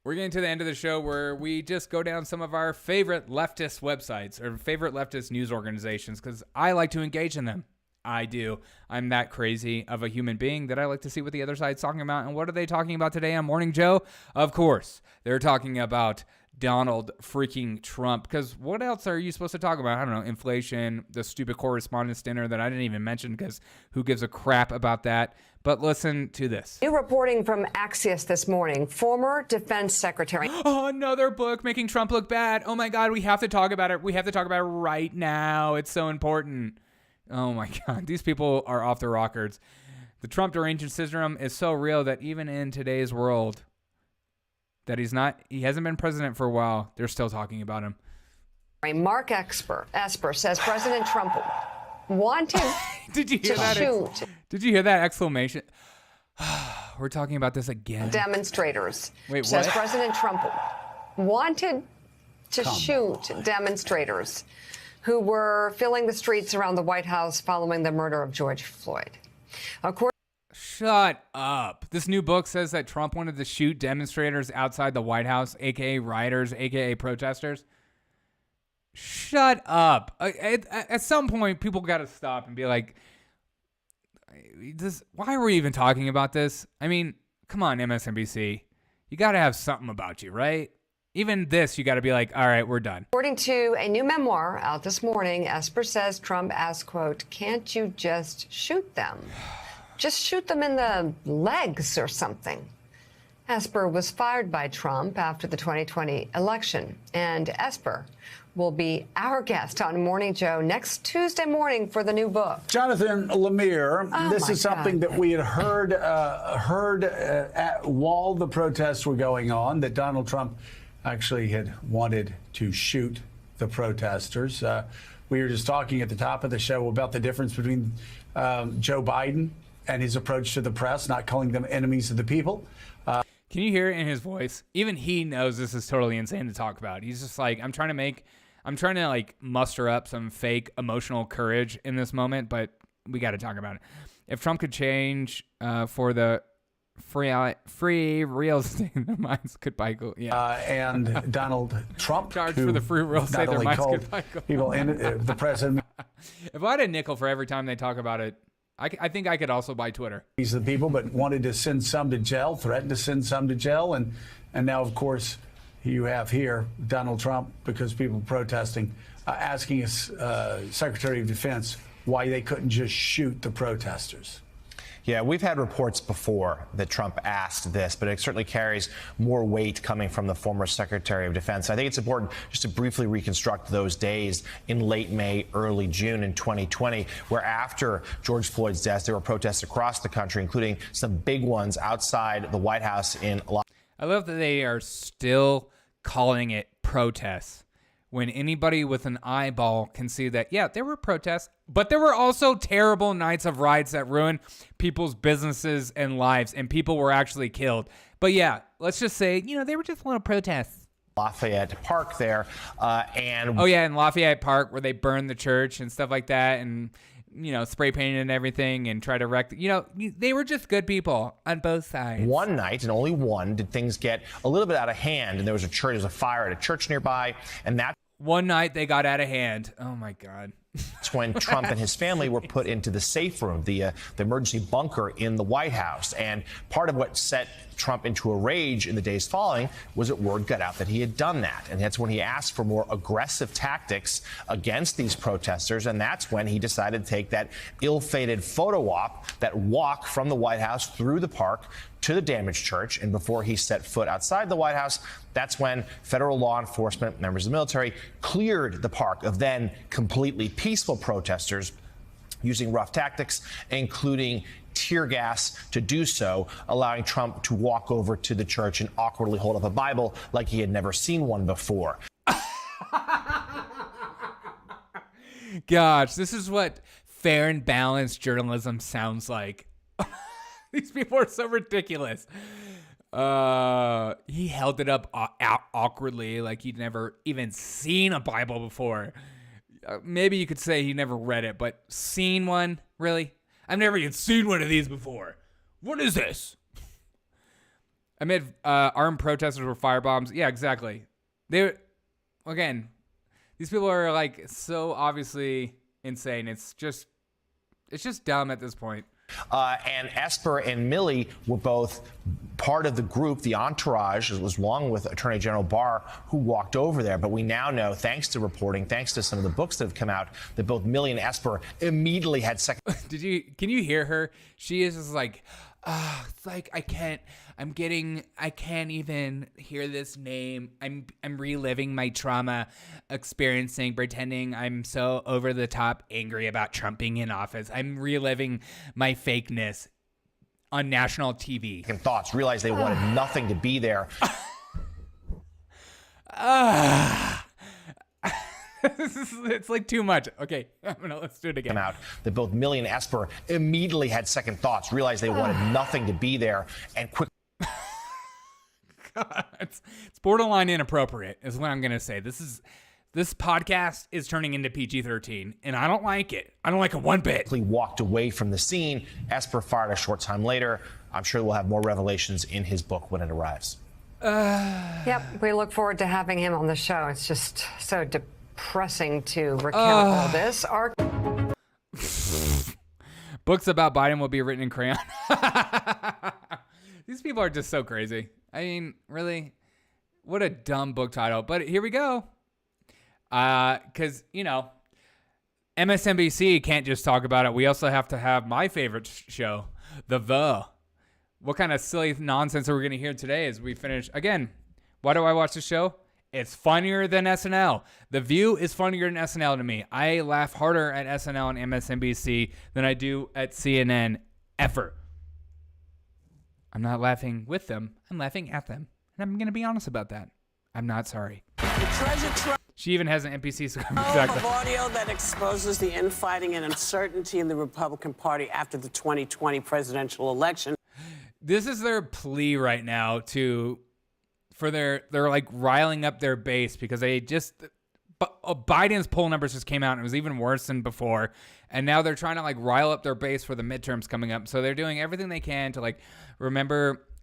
We're getting to the end of the show where we just go down some of our favorite leftist websites or favorite leftist news organizations because I like to engage in them. I do. I'm that crazy of a human being that I like to see what the other side's talking about. And what are they talking about today on Morning Joe? Of course, they're talking about Donald freaking Trump. Because what else are you supposed to talk about? I don't know, inflation, the stupid correspondence dinner that I didn't even mention because who gives a crap about that? But listen to this. New reporting from Axios this morning. Former Defense Secretary. Oh, another book making Trump look bad. Oh my God, we have to talk about it. We have to talk about it right now. It's so important. Oh my God, these people are off the rockers. The Trump derangement syndrome is so real that even in today's world, that he hasn't been president for a while, they're still talking about him. Mark Esper says President Trump wanted Did you hear to that? shoot Did you hear that exclamation? We're talking about this again. demonstrators. Wait, says what? President Trump wanted to shoot demonstrators who were filling the streets around the White House following the murder of George Floyd. Shut up. This new book says that Trump wanted to shoot demonstrators outside the White House, a.k.a. rioters, a.k.a. protesters. Shut up. At some point, people got to stop and be like, why are we even talking about this? I mean, come on, MSNBC. You got to have something about you, right? Even this, you got to be like, all right, we're done. According to a new memoir out this morning, Esper says Trump asked, quote, can't you just shoot them? Just shoot them in the legs or something. Esper was fired by Trump after the 2020 election, and Esper will be our guest on Morning Joe next Tuesday morning for the new book. Jonathan Lemire, this is something that we had heard while the protests were going on, that Donald Trump actually had wanted to shoot the protesters. We were just talking at the top of the show about the difference between Joe Biden and his approach to the press, not calling them enemies of the people. Can you hear it in his voice? Even he knows this is totally insane to talk about. He's just like, I'm trying to like muster up some fake emotional courage in this moment, but we got to talk about it. If Trump could change for the free real estate, their minds could buy gold. Yeah. And Donald Trump charge for the free real estate, their minds could buy gold. People in the president. If I had a nickel for every time they talk about it, I think I could also buy Twitter. He's the people, but wanted to send some to jail, threatened to send some to jail, and now, of course, you have here Donald Trump, because people protesting, asking his Secretary of Defense why they couldn't just shoot the protesters. Yeah, we've had reports before that Trump asked this, but it certainly carries more weight coming from the former Secretary of Defense. I think it's important just to briefly reconstruct those days in late May, early June in 2020, where after George Floyd's death, there were protests across the country, including some big ones outside the White House in Los Angeles. I love that they are still calling it protests when anybody with an eyeball can see that, yeah, there were protests, but there were also terrible nights of riots that ruined people's businesses and lives, and people were actually killed. But yeah, let's just say, they were just little protests. Lafayette Park there, and... Oh yeah, in Lafayette Park, where they burned the church and stuff like that, and, spray painted and everything, and try to wreck... they were just good people on both sides. One night, and only one, did things get a little bit out of hand, and there was a fire at a church nearby, and that... One night they got out of hand. Oh my God. That's when Trump and his family were put into the safe room, the emergency bunker in the White House. And part of what set Trump into a rage in the days following was that word got out that he had done that. And that's when he asked for more aggressive tactics against these protesters. And that's when he decided to take that ill-fated photo op, that walk from the White House through the park to the damaged church. And before he set foot outside the White House, that's when federal law enforcement, members of the military, cleared the park of then completely peaceful protesters using rough tactics, including tear gas to do so, allowing Trump to walk over to the church and awkwardly hold up a Bible like he had never seen one before. Gosh, this is what fair and balanced journalism sounds like. These people are so ridiculous. He held it up awkwardly like he'd never even seen a Bible before. Maybe you could say he never read it, but seen one? Really? I've never even seen one of these before. What is this? Amid armed protesters were firebombs. Yeah, exactly. Again, these people are like so obviously insane. It's just dumb at this point. And Esper and Milley were both part of the group, the entourage, was along with Attorney General Barr, who walked over there. But we now know, thanks to reporting, thanks to some of the books that have come out, that both Milley and Esper immediately had second. Can you hear her? She is just like, it's like I can't even hear this name. I'm reliving my trauma, pretending I'm so over the top angry about Trump being in office. I'm reliving my fakeness on national TV. And thoughts, realized they wanted nothing to be there. It's like too much. Okay, let's do it again. That both Milley and Esper immediately had second thoughts, realized they wanted nothing to be there, and quickly. It's borderline inappropriate, is what I'm gonna say. This podcast is turning into PG-13, and I don't like it. I don't like it one bit. Walked away from the scene. Esper fired a short time later. I'm sure we'll have more revelations in his book when it arrives. Yep, we look forward to having him on the show. It's just so depressing to recount all this. Books about Biden will be written in crayon. These people are just so crazy. I mean, really, what a dumb book title. But here we go. Because, MSNBC can't just talk about it. We also have to have my favorite show, The what kind of silly nonsense are we going to hear today as we finish? Again, why do I watch the show? It's funnier than SNL. The View is funnier than SNL to me. I laugh harder at SNL and MSNBC than I do at CNN ever. I'm not laughing with them. I'm laughing at them. And I'm going to be honest about that. I'm not sorry. She even has an NPC of audio that exposes the infighting and uncertainty in the Republican Party after the 2020 presidential election. This is their plea right now they're like riling up their base because they just Biden's poll numbers just came out and it was even worse than before. And now they're trying to like rile up their base for the midterms coming up. So they're doing everything they can to like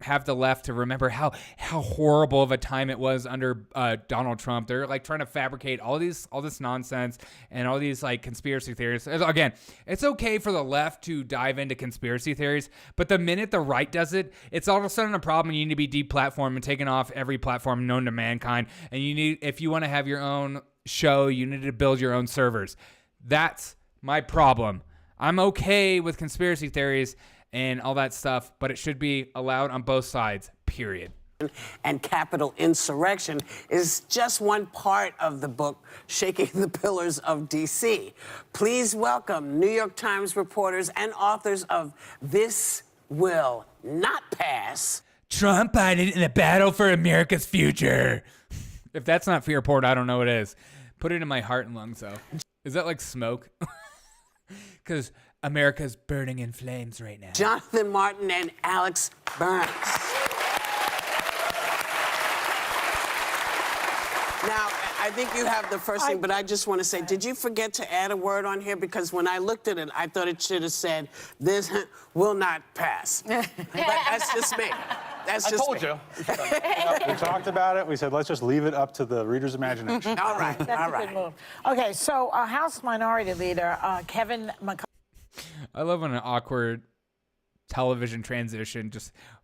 have the left to remember how horrible of a time it was under Donald Trump. They're like trying to fabricate all this nonsense and all these like conspiracy theories. Again, it's okay for the left to dive into conspiracy theories, but the minute the right does it, it's all of a sudden a problem. You need to be deplatformed and taken off every platform known to mankind. And if you want to have your own show, you need to build your own servers. That's my problem. I'm okay with conspiracy theories and all that stuff, but it should be allowed on both sides, period. And capital insurrection is just one part of the book, Shaking the Pillars of D.C. Please welcome New York Times reporters and authors of This Will Not Pass. Trump Biden in a battle for America's future. If that's not fear porn, I don't know what is. Put it in my heart and lungs, though. Is that like smoke? Because America's burning in flames right now. Jonathan Martin and Alex Burns. Now, I think you have the first thing, but I just want to say, did you forget to add a word on here? Because when I looked at it, I thought it should have said, this will not pass. But that's just me. That's just me. I told you. We talked about it. We said, let's just leave it up to the reader's imagination. All right, That's all a right. good move. Okay, so House Minority Leader Kevin McCarthy. I love when an awkward television transition,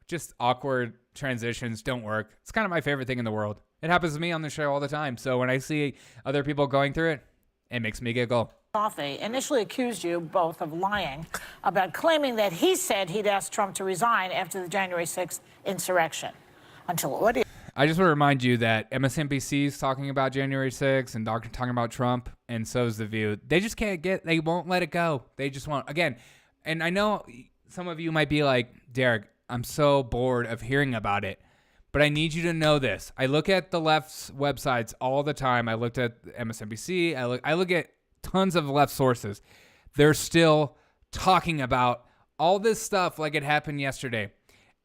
just awkward transitions don't work. It's kind of my favorite thing in the world. It happens to me on the show all the time. So when I see other people going through it, it makes me giggle. Initially accused you both of lying about claiming that he said he'd asked Trump to resign after the January 6th insurrection. Until audio. I just want to remind you that MSNBC is talking about January 6th and talking about Trump, and so is The View. They just they won't let it go. They just won't. Again, and I know some of you might be like, Derek, I'm so bored of hearing about it. But I need you to know this. I look at the left's websites all the time. I looked at MSNBC. I look at tons of left sources. They're still talking about all this stuff like it happened yesterday.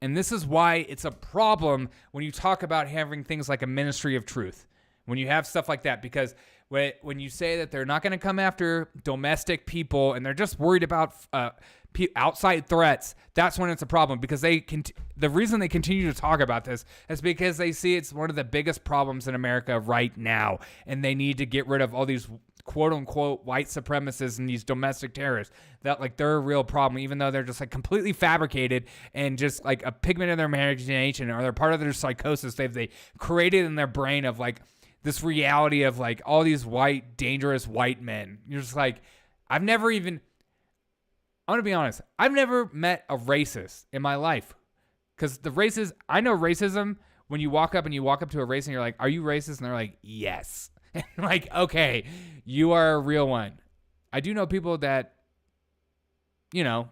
And this is why it's a problem when you talk about having things like a ministry of truth. When you have stuff like that, because when you say that they're not going to come after domestic people and they're just worried about outside threats, that's when it's a problem. Because the reason they continue to talk about this is because they see it's one of the biggest problems in America right now, and they need to get rid of all these quote-unquote white supremacists and these domestic terrorists. That like they're a real problem, even though they're just like completely fabricated and just like a pigment of their imagination, or they're part of their psychosis they created in their brain of like this reality of like all these white, dangerous white men. You're just like, I'm going to be honest, I've never met a racist in my life. Because I know racism when you walk up to a racist and you're like, are you racist? And they're like, yes. And like, okay, you are a real one. I do know people that, are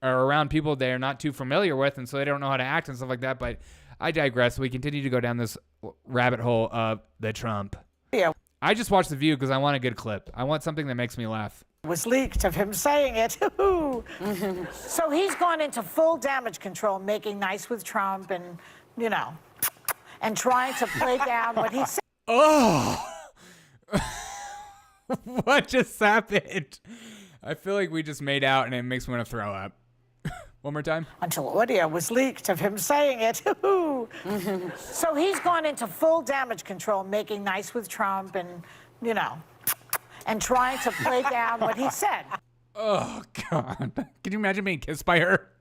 around people they're not too familiar with, and so they don't know how to act and stuff like that. But I digress. We continue to go down this rabbit hole of the Trump. Yeah. I just watched The View because I want a good clip. I want something that makes me laugh. Was leaked of him saying it. So he's gone into full damage control, making nice with Trump and, and trying to play down what he said. Oh, what just happened? I feel like we just made out and it makes me want to throw up. One more time. Until audio was leaked of him saying it. So he's gone into full damage control, making nice with Trump and, and trying to play down what he said. Oh, God. Can you imagine being kissed by her?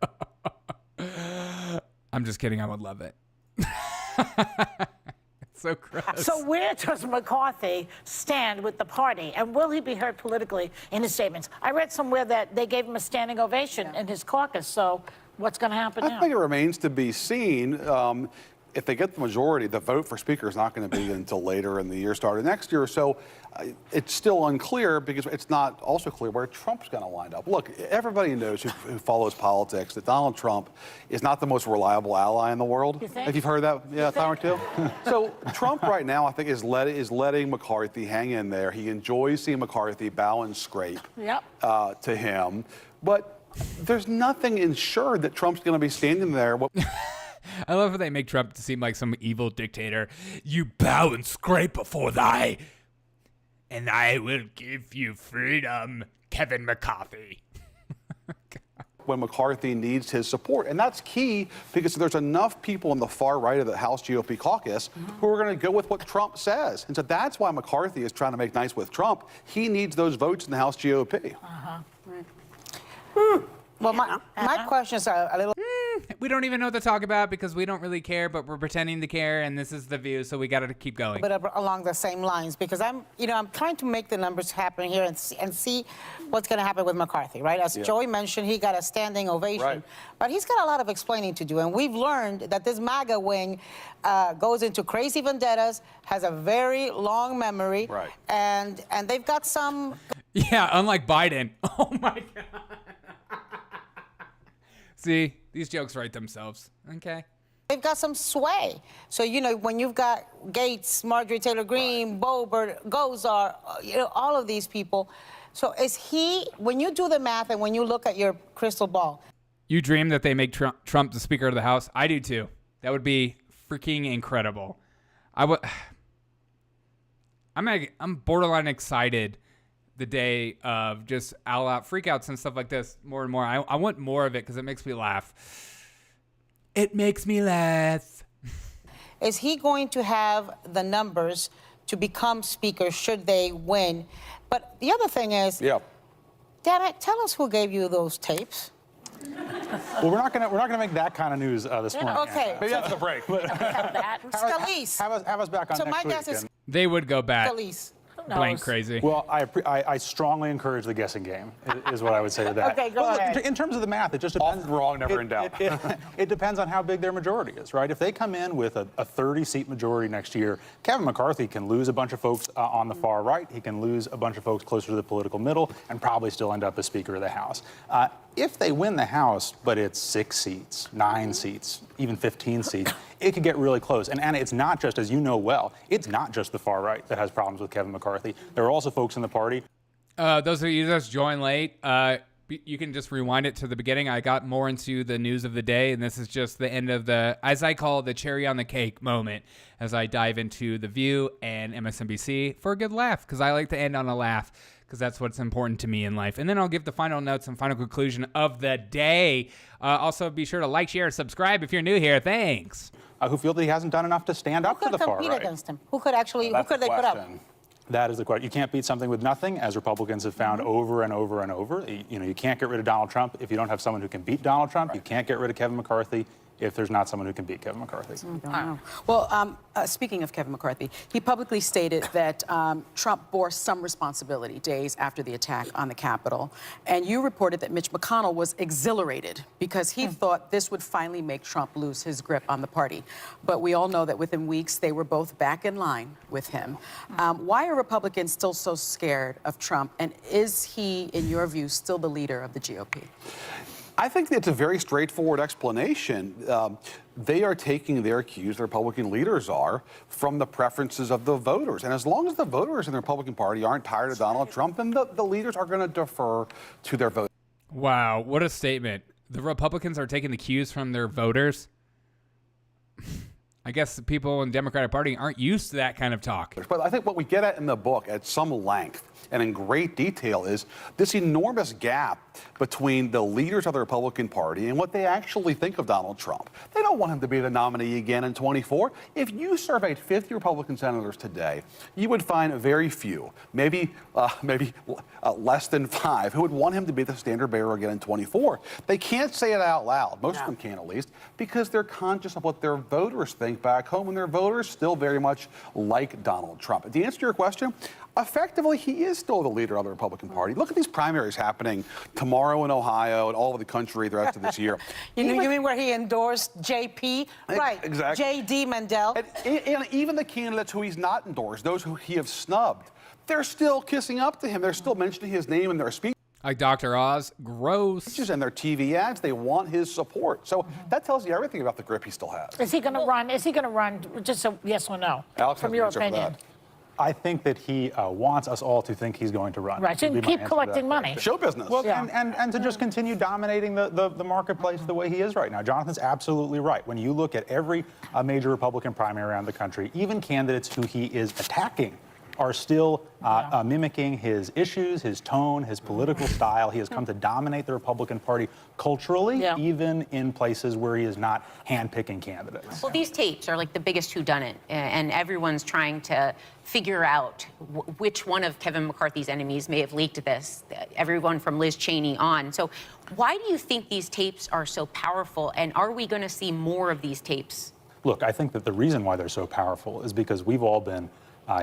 I'm just kidding. I would love it. It's so gross. So where does McCarthy stand with the party? And will he be heard politically in his statements? I read somewhere that they gave him a standing ovation in his caucus. So What's going to happen now? I think it remains to be seen. If they get the majority, the vote for Speaker is not going to be until later in the year, start of next year. So it's still unclear because it's not also clear where Trump's going to wind up. Look, everybody knows who follows politics that Donald Trump is not the most reliable ally in the world. You think? If you've heard that, yeah, a time or two. So Trump right now, I think, is letting McCarthy hang in there. He enjoys seeing McCarthy bow and scrape to him. But there's nothing ensured that Trump's going to be standing there. I love how they make Trump to seem like some evil dictator. You bow and scrape before thy, and I will give you freedom, Kevin McCarthy. When McCarthy needs his support. And that's key because there's enough people on the far right of the House GOP caucus who are going to go with what Trump says. And so that's why McCarthy is trying to make nice with Trump. He needs those votes in the House GOP. Well, my questions are a little... We don't even know what to talk about because we don't really care, but we're pretending to care, and this is The View, so we got to keep going. But along the same lines, because I'm trying to make the numbers happen here and see what's going to happen with McCarthy, right? As Joey mentioned, he got a standing ovation, but he's got a lot of explaining to do, and we've learned that this MAGA wing goes into crazy vendettas, has a very long memory, and they've got some... Yeah, unlike Biden. Oh, my God. See, these jokes write themselves. Okay. They've got some sway. So, when you've got Gates, Marjorie Taylor Greene, Boebert, Gozar, all of these people. So when you do the math and when you look at your crystal ball. You dream that they make Trump the Speaker of the House? I do too. That would be freaking incredible. I'm borderline excited the day of just all-out freakouts and stuff like this more and more. I want more of it because it makes me laugh. It makes me laugh. Is he going to have the numbers to become Speaker should they win? But the other thing is, damn it, tell us who gave you those tapes. Well, we're not gonna make that kind of news this morning. Okay. Maybe after the break. Scalise. Have us back on So next my week. guess is They would go back. Scalise. Blank crazy. Well, I strongly encourage the guessing game, is what I would say to that. Okay, go ahead. In terms of the math, it just depends. Wrong, never in doubt. It depends on how big their majority is, right? If they come in with a 30-seat majority next year, Kevin McCarthy can lose a bunch of folks on the far right. He can lose a bunch of folks closer to the political middle and probably still end up as Speaker of the House. If they win the House, but it's 6 seats, 9 seats, even 15 seats, it could get really close. And Anna, it's not just, as you know well, it's not just the far right that has problems with Kevin McCarthy. There are also folks in the party. Those of you that just joined late, you can just rewind it to the beginning. I got more into the news of the day, and this is just the end of the, as I call it, the cherry on the cake moment as I dive into The View and MSNBC for a good laugh, because I like to end on a laugh, because that's what's important to me in life. And then I'll give the final notes and final conclusion of the day. Also, be sure to like, share, subscribe if you're new here. Thanks. Who feel that he hasn't done enough to stand up to the far right. Who could compete against him? Who could they put up? That is the question. You can't beat something with nothing, as Republicans have found over and over and over. You can't get rid of Donald Trump if you don't have someone who can beat Donald Trump. You can't get rid of Kevin McCarthy if there's not someone who can beat Kevin McCarthy. Well, speaking of Kevin McCarthy, he publicly stated that Trump bore some responsibility days after the attack on the Capitol. And you reported that Mitch McConnell was exhilarated because he thought this would finally make Trump lose his grip on the party. But we all know that within weeks, they were both back in line with him. Why are Republicans still so scared of Trump? And is he, in your view, still the leader of the GOP? I think it's a very straightforward explanation. They are taking their cues, the Republican leaders are, from the preferences of the voters. And as long as the voters in the Republican Party aren't tired of Donald Trump, then the leaders are going to defer to their voters. Wow, what a statement. The Republicans are taking the cues from their voters. I guess the people in the Democratic Party aren't used to that kind of talk. But I think what we get at in the book at some length and in great detail is this enormous gap between the leaders of the Republican Party and what they actually think of Donald Trump. They don't want him to be the nominee again in 24. If you surveyed 50 Republican senators today, you would find very few, maybe less than 5, who would want him to be the standard bearer again in 24. They can't say it out loud. Most of them can't, at least, because they're conscious of what their voters think think back home, and their voters still very much like Donald Trump. To answer your question, effectively, he is still the leader of the Republican Party. Look at these primaries happening tomorrow in Ohio and all over the country the rest of this year. You mean where he endorsed JP? Right. Exactly. JD Mandel. And even the candidates who he's not endorsed, those who he has snubbed, they're still kissing up to him. They're still mentioning his name in their speeches. Like Dr. Oz, gross. And their TV ads, they want his support. So that tells you everything about the grip he still has. Is he going to run? Is he going to run? Just a yes or no, Alex, from your opinion. I think that he wants us all to think he's going to run. Right, so keep collecting money. Show business. Well, and to just continue dominating the marketplace the way he is right now. Jonathan's absolutely right. When you look at every major Republican primary around the country, even candidates who he is attacking are still mimicking his issues, his tone, his political style. He has come to dominate the Republican Party culturally, even in places where he is not handpicking candidates. Well, these tapes are like the biggest whodunit, and everyone's trying to figure out which one of Kevin McCarthy's enemies may have leaked this, everyone from Liz Cheney on. So why do you think these tapes are so powerful, and are we going to see more of these tapes? Look, I think that the reason why they're so powerful is because we've all been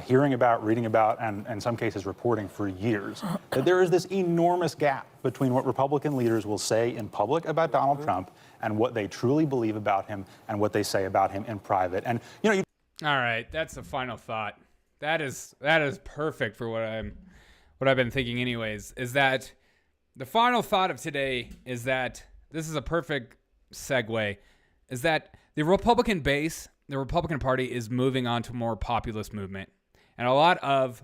hearing about, reading about, and in some cases reporting for years, that there is this enormous gap between what Republican leaders will say in public about Donald Trump and what they truly believe about him and what they say about him in private. And all right, that's the final thought. That is perfect for what I've been thinking anyways, is that the final thought of today is that this is a perfect segue, is that the Republican base, the Republican Party is moving on to a more populist movement. And a lot of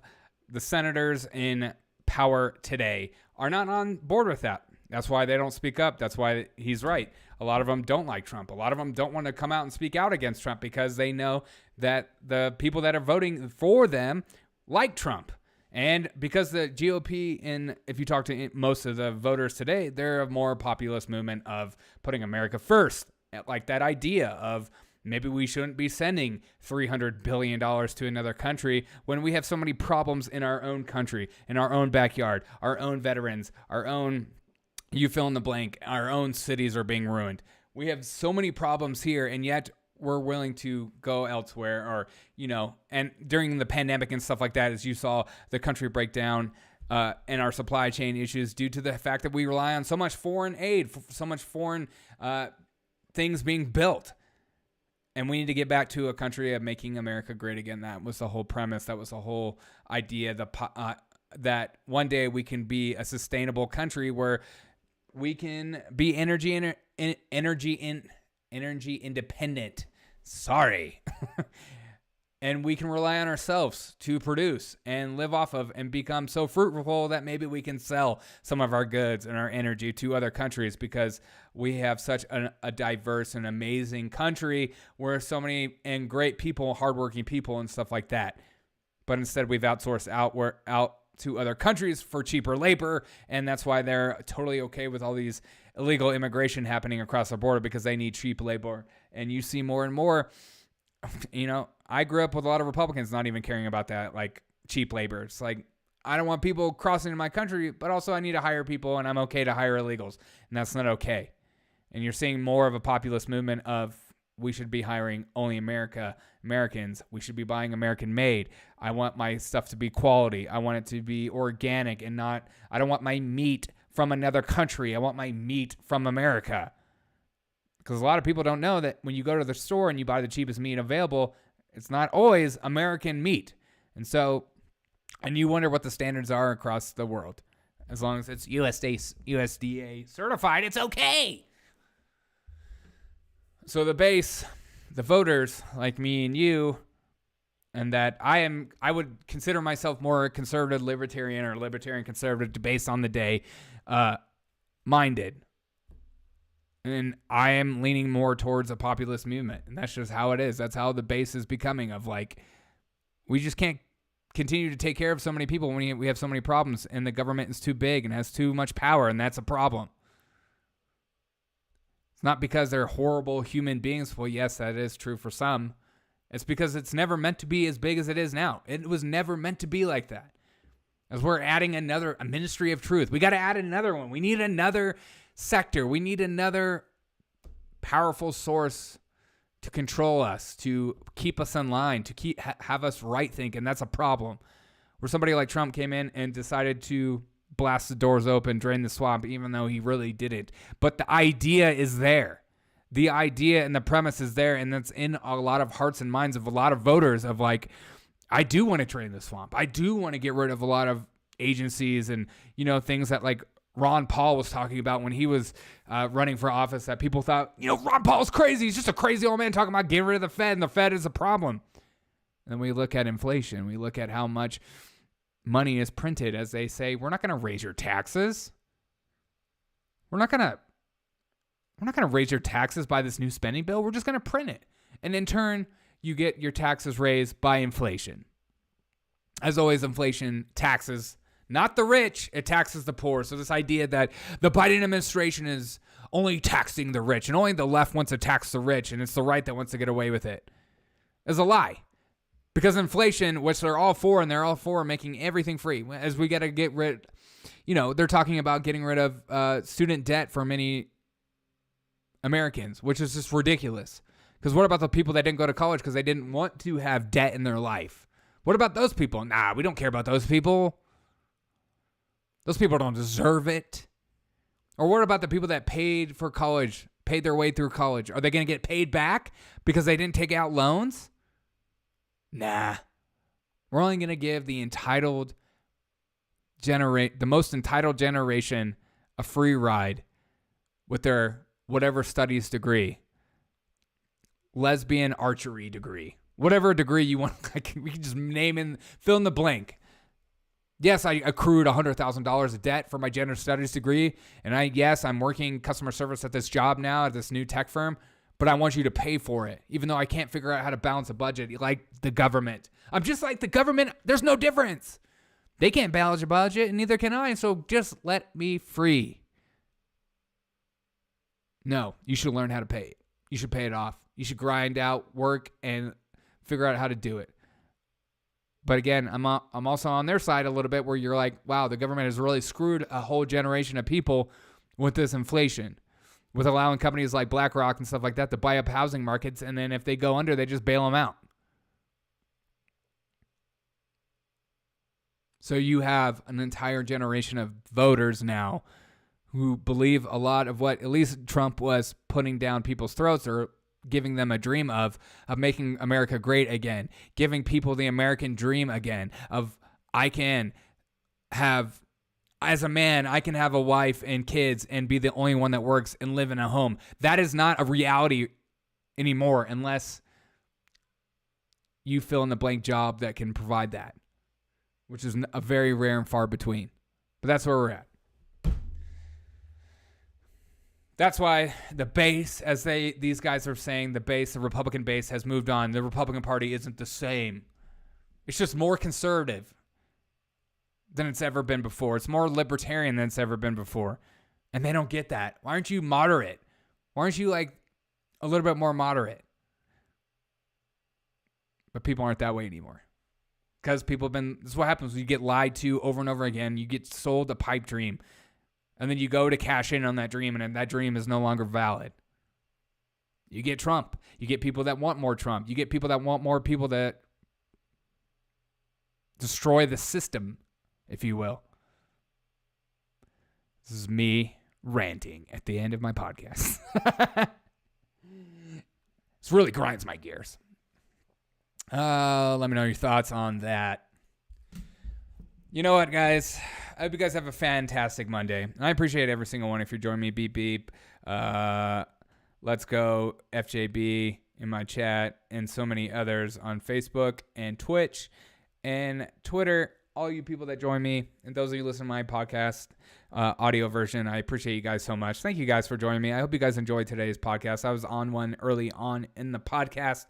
the senators in power today are not on board with that. That's why they don't speak up. That's why he's right. A lot of them don't like Trump. A lot of them don't want to come out and speak out against Trump because they know that the people that are voting for them like Trump. And because the GOP, if you talk to most of the voters today, they're a more populist movement of putting America first. Like that idea of maybe we shouldn't be sending $300 billion to another country when we have so many problems in our own country, in our own backyard, our own veterans, our own, you fill in the blank, our own cities are being ruined. We have so many problems here, and yet we're willing to go elsewhere or, and during the pandemic and stuff like that, as you saw the country break down and our supply chain issues due to the fact that we rely on so much foreign aid, so much foreign things being built. And we need to get back to a country of making America great again. That was the whole premise. That was the whole idea that one day we can be a sustainable country where we can be energy independent. Sorry. And we can rely on ourselves to produce and live off of and become so fruitful that maybe we can sell some of our goods and our energy to other countries because we have such a diverse and amazing country where so many and great people, hardworking people and stuff like that. But instead we've outsourced out to other countries for cheaper labor, and that's why they're totally okay with all these illegal immigration happening across the border because they need cheap labor. And you see more and more, I grew up with a lot of Republicans not even caring about that, like cheap labor. It's like, I don't want people crossing into my country, but also I need to hire people and I'm okay to hire illegals. And that's not okay. And you're seeing more of a populist movement of we should be hiring only Americans. We should be buying American made. I want my stuff to be quality. I want it to be organic and I don't want my meat from another country. I want my meat from America. Because a lot of people don't know that when you go to the store and you buy the cheapest meat available, it's not always American meat. And you wonder what the standards are across the world. As long as it's USDA certified, it's okay. So the base, the voters like me and you, and that I would consider myself more a conservative libertarian or libertarian conservative based on the day minded. And I am leaning more towards a populist movement. And that's just how it is. That's how the base is becoming of like, we just can't continue to take care of so many people when we have so many problems and the government is too big and has too much power. And that's a problem. It's not because they're horrible human beings. Well, yes, that is true for some. It's because it's never meant to be as big as it is now. It was never meant to be like that. As we're adding a ministry of truth. We got to add another one. We need another sector. We need another powerful source to control us, to keep us in line, to have us right think, and that's a problem. Where somebody like Trump came in and decided to blast the doors open, drain the swamp, even though he really didn't. But the idea is there. The idea and the premise is there, and that's in a lot of hearts and minds of a lot of voters of like, I do want to drain the swamp. I do want to get rid of a lot of agencies and, you know, things that like Ron Paul was talking about when he was running for office that people thought, you know, Ron Paul's crazy. He's just a crazy old man talking about getting rid of the Fed, and the Fed is a problem. And then we look at inflation. We look at how much money is printed as they say, we're not going to raise your taxes. We're not going to raise your taxes by this new spending bill. We're just going to print it. And in turn, you get your taxes raised by inflation. As always, inflation taxes not the rich, it taxes the poor. So this idea that the Biden administration is only taxing the rich and only the left wants to tax the rich and it's the right that wants to get away with it is a lie. Because inflation, which they're all for, and they're all for making everything free. As we got to get rid, you know, they're talking about getting rid of student debt for many Americans, which is just ridiculous. Because what about the people that didn't go to college because they didn't want to have debt in their life? What about those people? Nah, we don't care about those people. Those people don't deserve it. Or what about the people that paid for college, paid their way through college? Are they going to get paid back because they didn't take out loans? Nah. We're only going to give the most entitled generation a free ride with their whatever studies degree. Lesbian archery degree. Whatever degree you want. We can just name and fill in the blank. Yes, I accrued $100,000 of debt for my gender studies degree. And I'm working customer service at this job now at this new tech firm. But I want you to pay for it, even though I can't figure out how to balance a budget like the government. I'm just like the government. There's no difference. They can't balance a budget, and neither can I. So just let me free. No, you should learn how to pay it. You should pay it off. You should grind out, work, and figure out how to do it. But again, I'm also on their side a little bit where you're like, wow, the government has really screwed a whole generation of people with this inflation, with allowing companies like BlackRock and stuff like that to buy up housing markets. And then if they go under, they just bail them out. So you have an entire generation of voters now who believe a lot of what at least Trump was putting down people's throats or giving them a dream of making America great again, giving people the American dream again of as a man, I can have a wife and kids and be the only one that works and live in a home. That is not a reality anymore unless you fill in the blank job that can provide that, which is a very rare and far between. But that's where we're at. That's why the base, as these guys are saying, the Republican base has moved on. The Republican Party isn't the same. It's just more conservative than it's ever been before. It's more libertarian than it's ever been before. And they don't get that. Why aren't you moderate? Why aren't you like a little bit more moderate? But people aren't that way anymore. Because this is what happens when you get lied to over and over again. You get sold a pipe dream. And then you go to cash in on that dream, and that dream is no longer valid. You get Trump. You get people that want more Trump. You get people that want more people that destroy the system, if you will. This is me ranting at the end of my podcast. This really grinds my gears. Let me know your thoughts on that. You know what, guys? I hope you guys have a fantastic Monday. And I appreciate every single one if you're joining me. Beep, beep. Let's go, FJB in my chat, and so many others on Facebook and Twitch and Twitter. All you people that join me, and those of you listening to my podcast audio version, I appreciate you guys so much. Thank you guys for joining me. I hope you guys enjoyed today's podcast. I was on one early on in the podcast.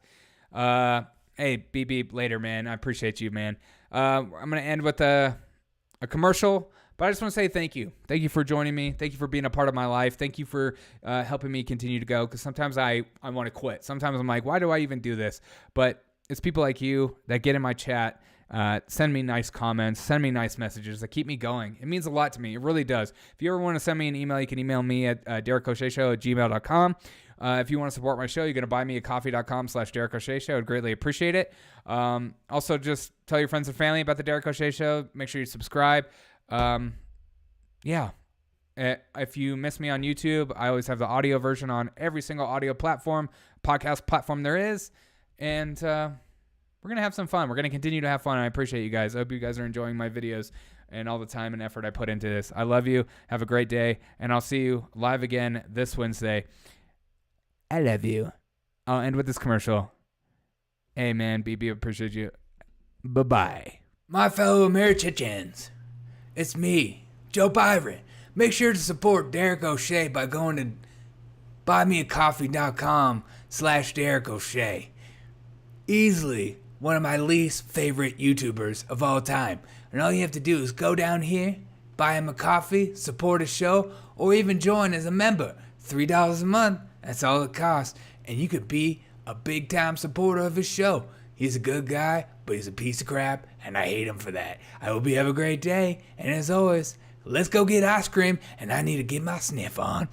Hey, beep, beep, later, man. I appreciate you, man. I'm going to end with a commercial, but I just want to say thank you. Thank you for joining me. Thank you for being a part of my life. Thank you for helping me continue to go, because sometimes I want to quit. Sometimes I'm like, why do I even do this? But it's people like you that get in my chat, send me nice comments, send me nice messages that keep me going. It means a lot to me. It really does. If you ever want to send me an email, you can email me at DerekO'SheaShow@gmail.com. If you want to support my show, you're going to buy me at coffee.com/Derek O'Shea Show. I'd greatly appreciate it. Also, just tell your friends and family about the Derek O'Shea Show. Make sure you subscribe. Yeah. If you miss me on YouTube, I always have the audio version on every single audio platform, podcast platform there is. And we're going to have some fun. We're going to continue to have fun. I appreciate you guys. I hope you guys are enjoying my videos and all the time and effort I put into this. I love you. Have a great day. And I'll see you live again this Wednesday. I love you. I'll end with this commercial. Hey, man, BB, appreciate you. Bye-bye. My fellow Americhans, it's me, Joe Byron. Make sure to support Derek O'Shea by going to buymeacoffee.com/Derek O'Shea. Easily one of my least favorite YouTubers of all time. And all you have to do is go down here, buy him a coffee, support his show, or even join as a member. $3 a month, that's all it costs. And you could be a big time supporter of his show. He's a good guy, but he's a piece of crap, and I hate him for that. I hope you have a great day, and as always, let's go get ice cream, and I need to get my sniff on.